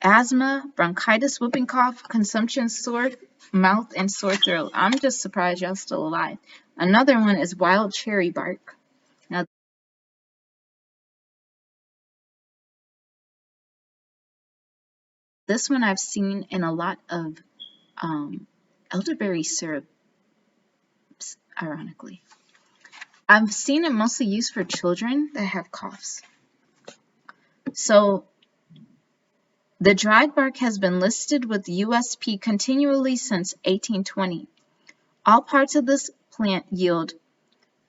asthma, bronchitis, whooping cough, consumption, sore mouth, and sore throat. I'm just surprised y'all still alive. Another one is wild cherry bark. Now, this one I've seen in a lot of elderberry syrups, ironically. I've seen it mostly used for children that have coughs. So the dried bark has been listed with USP continually since 1820. All parts of this plant yield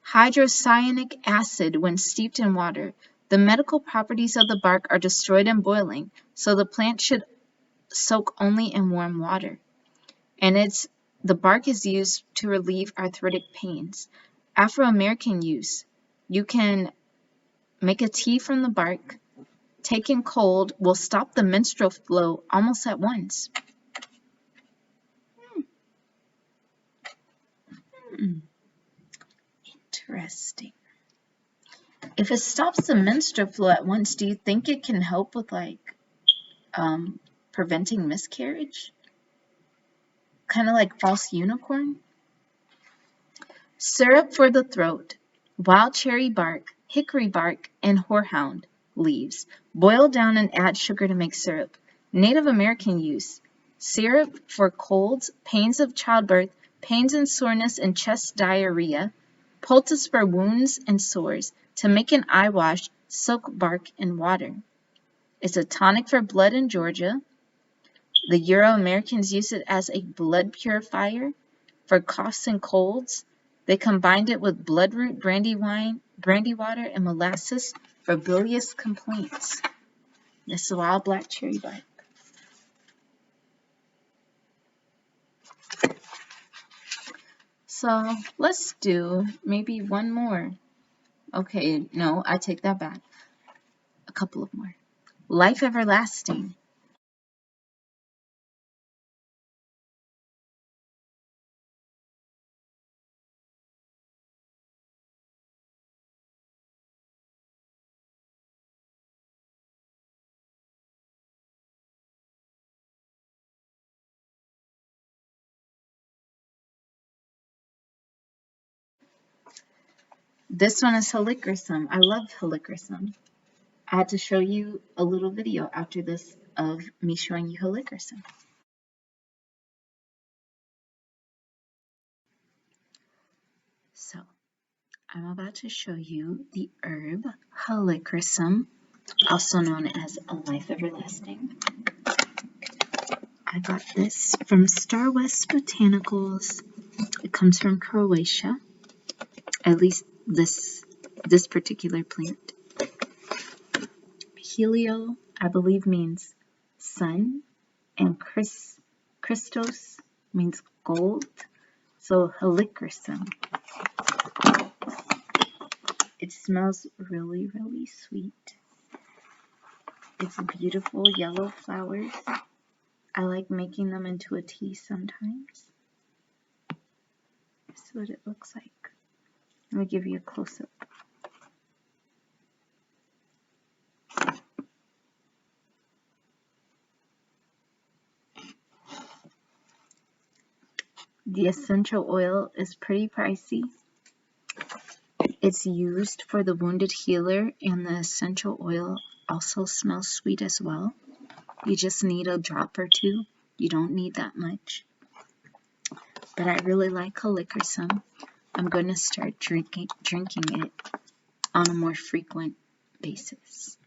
hydrocyanic acid when steeped in water. The medical properties of the bark are destroyed in boiling, so the plant should soak only in warm water. And the bark is used to relieve arthritic pains. Afro-American use. You can make a tea from the bark. Taken cold will stop the menstrual flow almost at once. Interesting. If it stops the menstrual flow at once, do you think it can help with preventing miscarriage? Kind of like false unicorn? Syrup for the throat. Wild cherry bark, hickory bark, and horehound leaves. Boil down and add sugar to make syrup. Native American use. Syrup for colds, pains of childbirth, pains and soreness and chest diarrhea. Poultice for wounds and sores. To make an eye wash, soak bark in water. It's a tonic for blood in Georgia. The Euro-Americans use it as a blood purifier for coughs and colds. They combined it with bloodroot, brandy water, and molasses for bilious complaints. This is wild black cherry bark. So let's do maybe one more. Okay, no, I take that back. A couple of more. Life everlasting. This one is helichrysum. I love helichrysum. I had to show you a little video after this of me showing you helichrysum. So I'm about to show you the herb helichrysum, also known as a life everlasting. I got this from Star West Botanicals. It comes from Croatia, at least this particular plant. Helio, I believe, means sun, and Christos means gold. So helichrysum. It smells really, really sweet. It's beautiful yellow flowers. I like making them into a tea sometimes. This is what it looks like. Let me give you a close-up. The essential oil is pretty pricey. It's used for the wounded healer, and the essential oil also smells sweet as well. You just need a drop or two. You don't need that much. But I really like helichrysum. I'm going to start drinking it on a more frequent basis.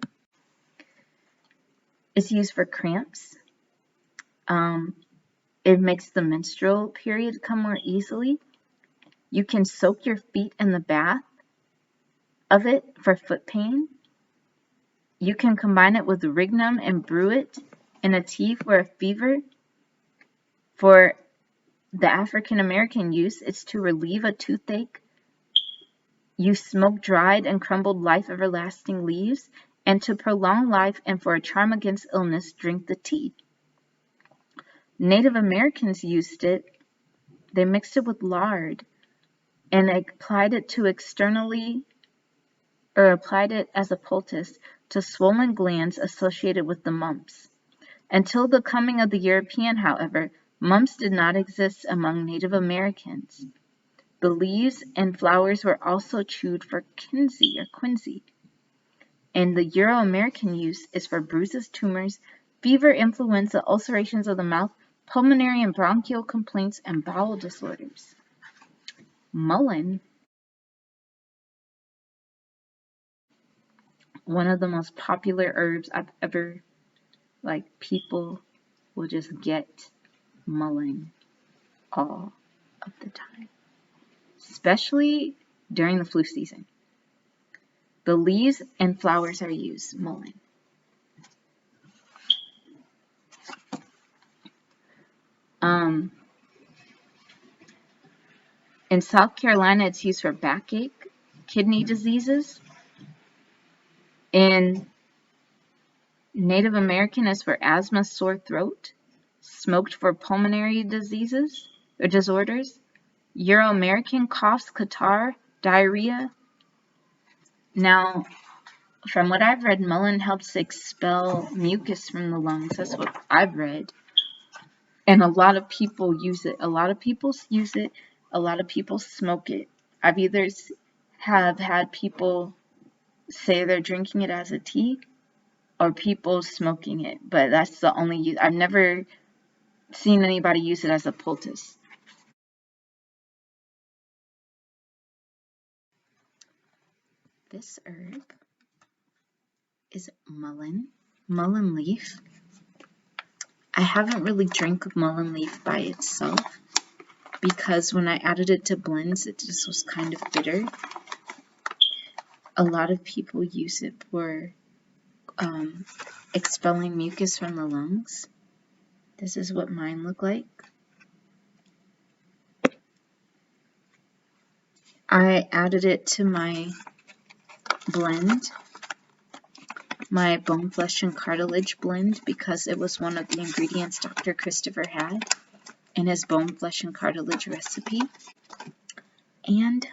It's used for cramps. It makes the menstrual period come more easily. You can soak your feet in the bath of it for foot pain. You can combine it with Rignum and brew it in a tea for a fever. For the African American use, it's to relieve a toothache. You smoke dried and crumbled life everlasting leaves, and to prolong life and for a charm against illness, drink the tea. Native Americans used it. They mixed it with lard and applied it as a poultice to swollen glands associated with the mumps. Until the coming of the European, however, mumps did not exist among Native Americans. The leaves and flowers were also chewed for quinsy. And the Euro-American use is for bruises, tumors, fever, influenza, ulcerations of the mouth, pulmonary and bronchial complaints, and bowel disorders. Mullein. one of the most popular herbs I've ever, people will just get mullein all of the time, especially during the flu season. The leaves and flowers are used, mullein. In South Carolina, it's used for backache, kidney diseases. In Native American, it's for asthma, sore throat. Smoked for pulmonary diseases or disorders. Euro-American, coughs, catarrh, diarrhea. Now, from what I've read, mullein helps expel mucus from the lungs. That's what I've read. And a lot of people use it. A lot of people use it. A lot of people smoke it. I've either have had people say they're drinking it as a tea or people smoking it. But that's the only use. I've never seen anybody use it as a poultice. This herb is mullein leaf. I haven't really drank mullein leaf by itself because when I added it to blends, it just was kind of bitter. A lot of people use it for expelling mucus from the lungs. This is what mine look like. I added it to my blend, my bone, flesh, and cartilage blend, because it was one of the ingredients Dr. Christopher had in his bone, flesh, and cartilage recipe. And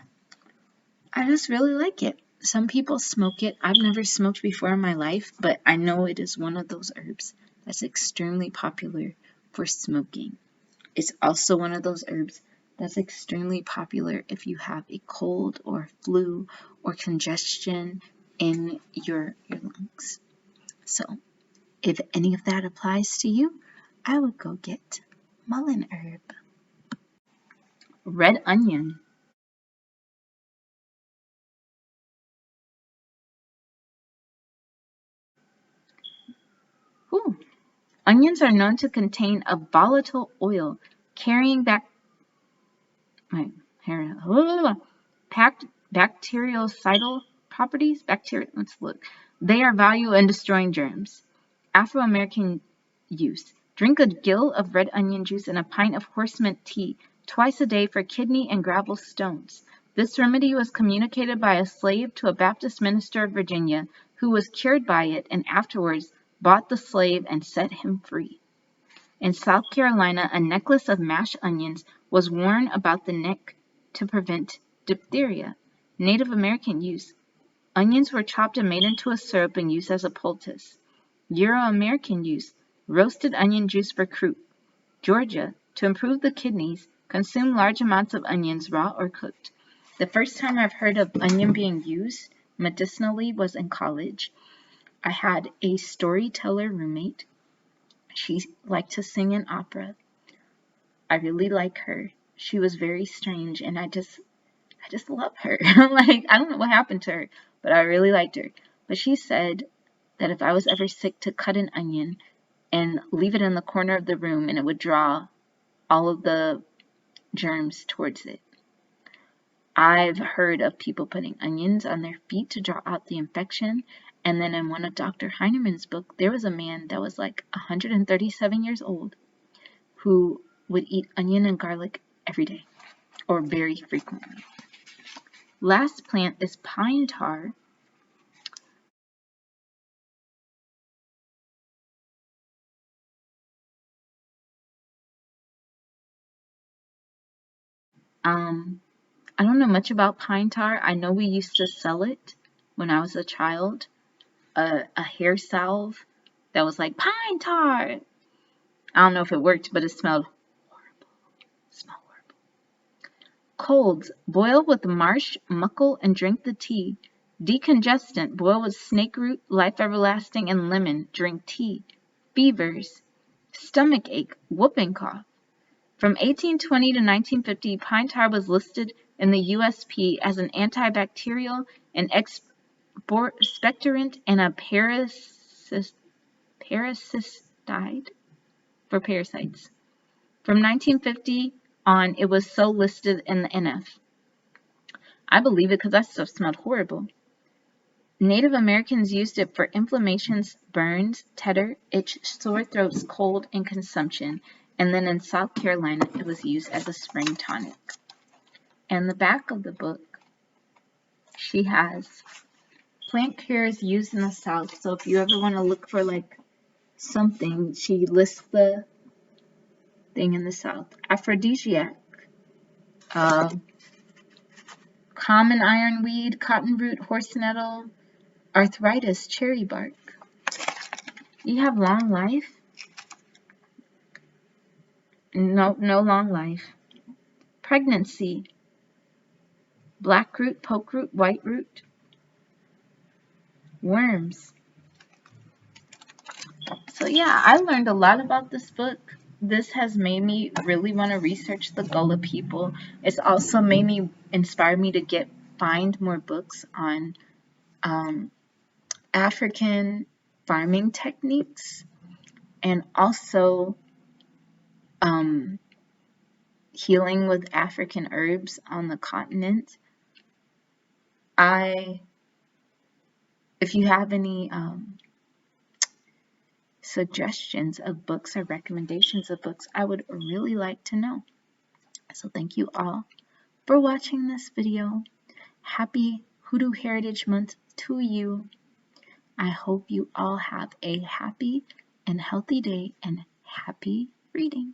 I just really like it. Some people smoke it. I've never smoked before in my life, but I know it is one of those herbs that's extremely popular for smoking. It's also one of those herbs that's extremely popular if you have a cold or flu or congestion in your lungs. So if any of that applies to you, I would go get mullein herb. Red onion. Ooh. Onions are known to contain a volatile oil carrying bactericidal properties. Let's look. They are valuable in destroying germs. Afro-American use. Drink a gill of red onion juice and a pint of horsemint tea twice a day for kidney and gravel stones. This remedy was communicated by a slave to a Baptist minister of Virginia who was cured by it and afterwards bought the slave and set him free. In South Carolina, a necklace of mashed onions was worn about the neck to prevent diphtheria. Native American use. Onions were chopped and made into a syrup and used as a poultice. Euro-American use. Roasted onion juice for croup. Georgia, to improve the kidneys, consume large amounts of onions, raw or cooked. The first time I've heard of onion being used medicinally was in college. I had a storyteller roommate. She liked to sing in opera. I really like her. She was very strange, and I just love her. I don't know what happened to her, but I really liked her. But she said that if I was ever sick, to cut an onion and leave it in the corner of the room, and it would draw all of the germs towards it. I've heard of people putting onions on their feet to draw out the infection. And then in one of Dr. Heinemann's book, there was a man that was 137 years old who would eat onion and garlic every day or very frequently. Last plant is pine tar. I don't know much about pine tar. I know we used to sell it when I was a child. A hair salve that was like pine tar. I don't know if it worked, but it smelled horrible. Colds. Boil with marsh, muckle, and drink the tea. Decongestant. Boil with snake root, life everlasting, and lemon. Drink tea. Fevers. Stomach ache. Whooping cough. From 1820 to 1950, pine tar was listed in the USP as an antibacterial and expectorant and a parasitide for parasites. From 1950 on, it was so listed in the NF. I believe it because that stuff smelled horrible. Native Americans used it for inflammations, burns, tetter, itch, sore throats, cold, and consumption. And then in South Carolina, it was used as a spring tonic. And the back of the book, she has plant cures used in the South. So if you ever want to look for like something, she lists the thing in the South. Aphrodisiac, common ironweed, cottonroot, horse nettle, arthritis, cherry bark. You have long life? No long life. Pregnancy, black root, poke root, white root, worms. So yeah, I learned a lot about this book. This has made me really want to research the Gullah people. It's also made me inspire me to find more books on African farming techniques and also healing with African herbs on the continent. If you have any suggestions of books or recommendations of books, I would really like to know. So thank you all for watching this video. Happy Hoodoo Heritage Month to you. I hope you all have a happy and healthy day and happy reading.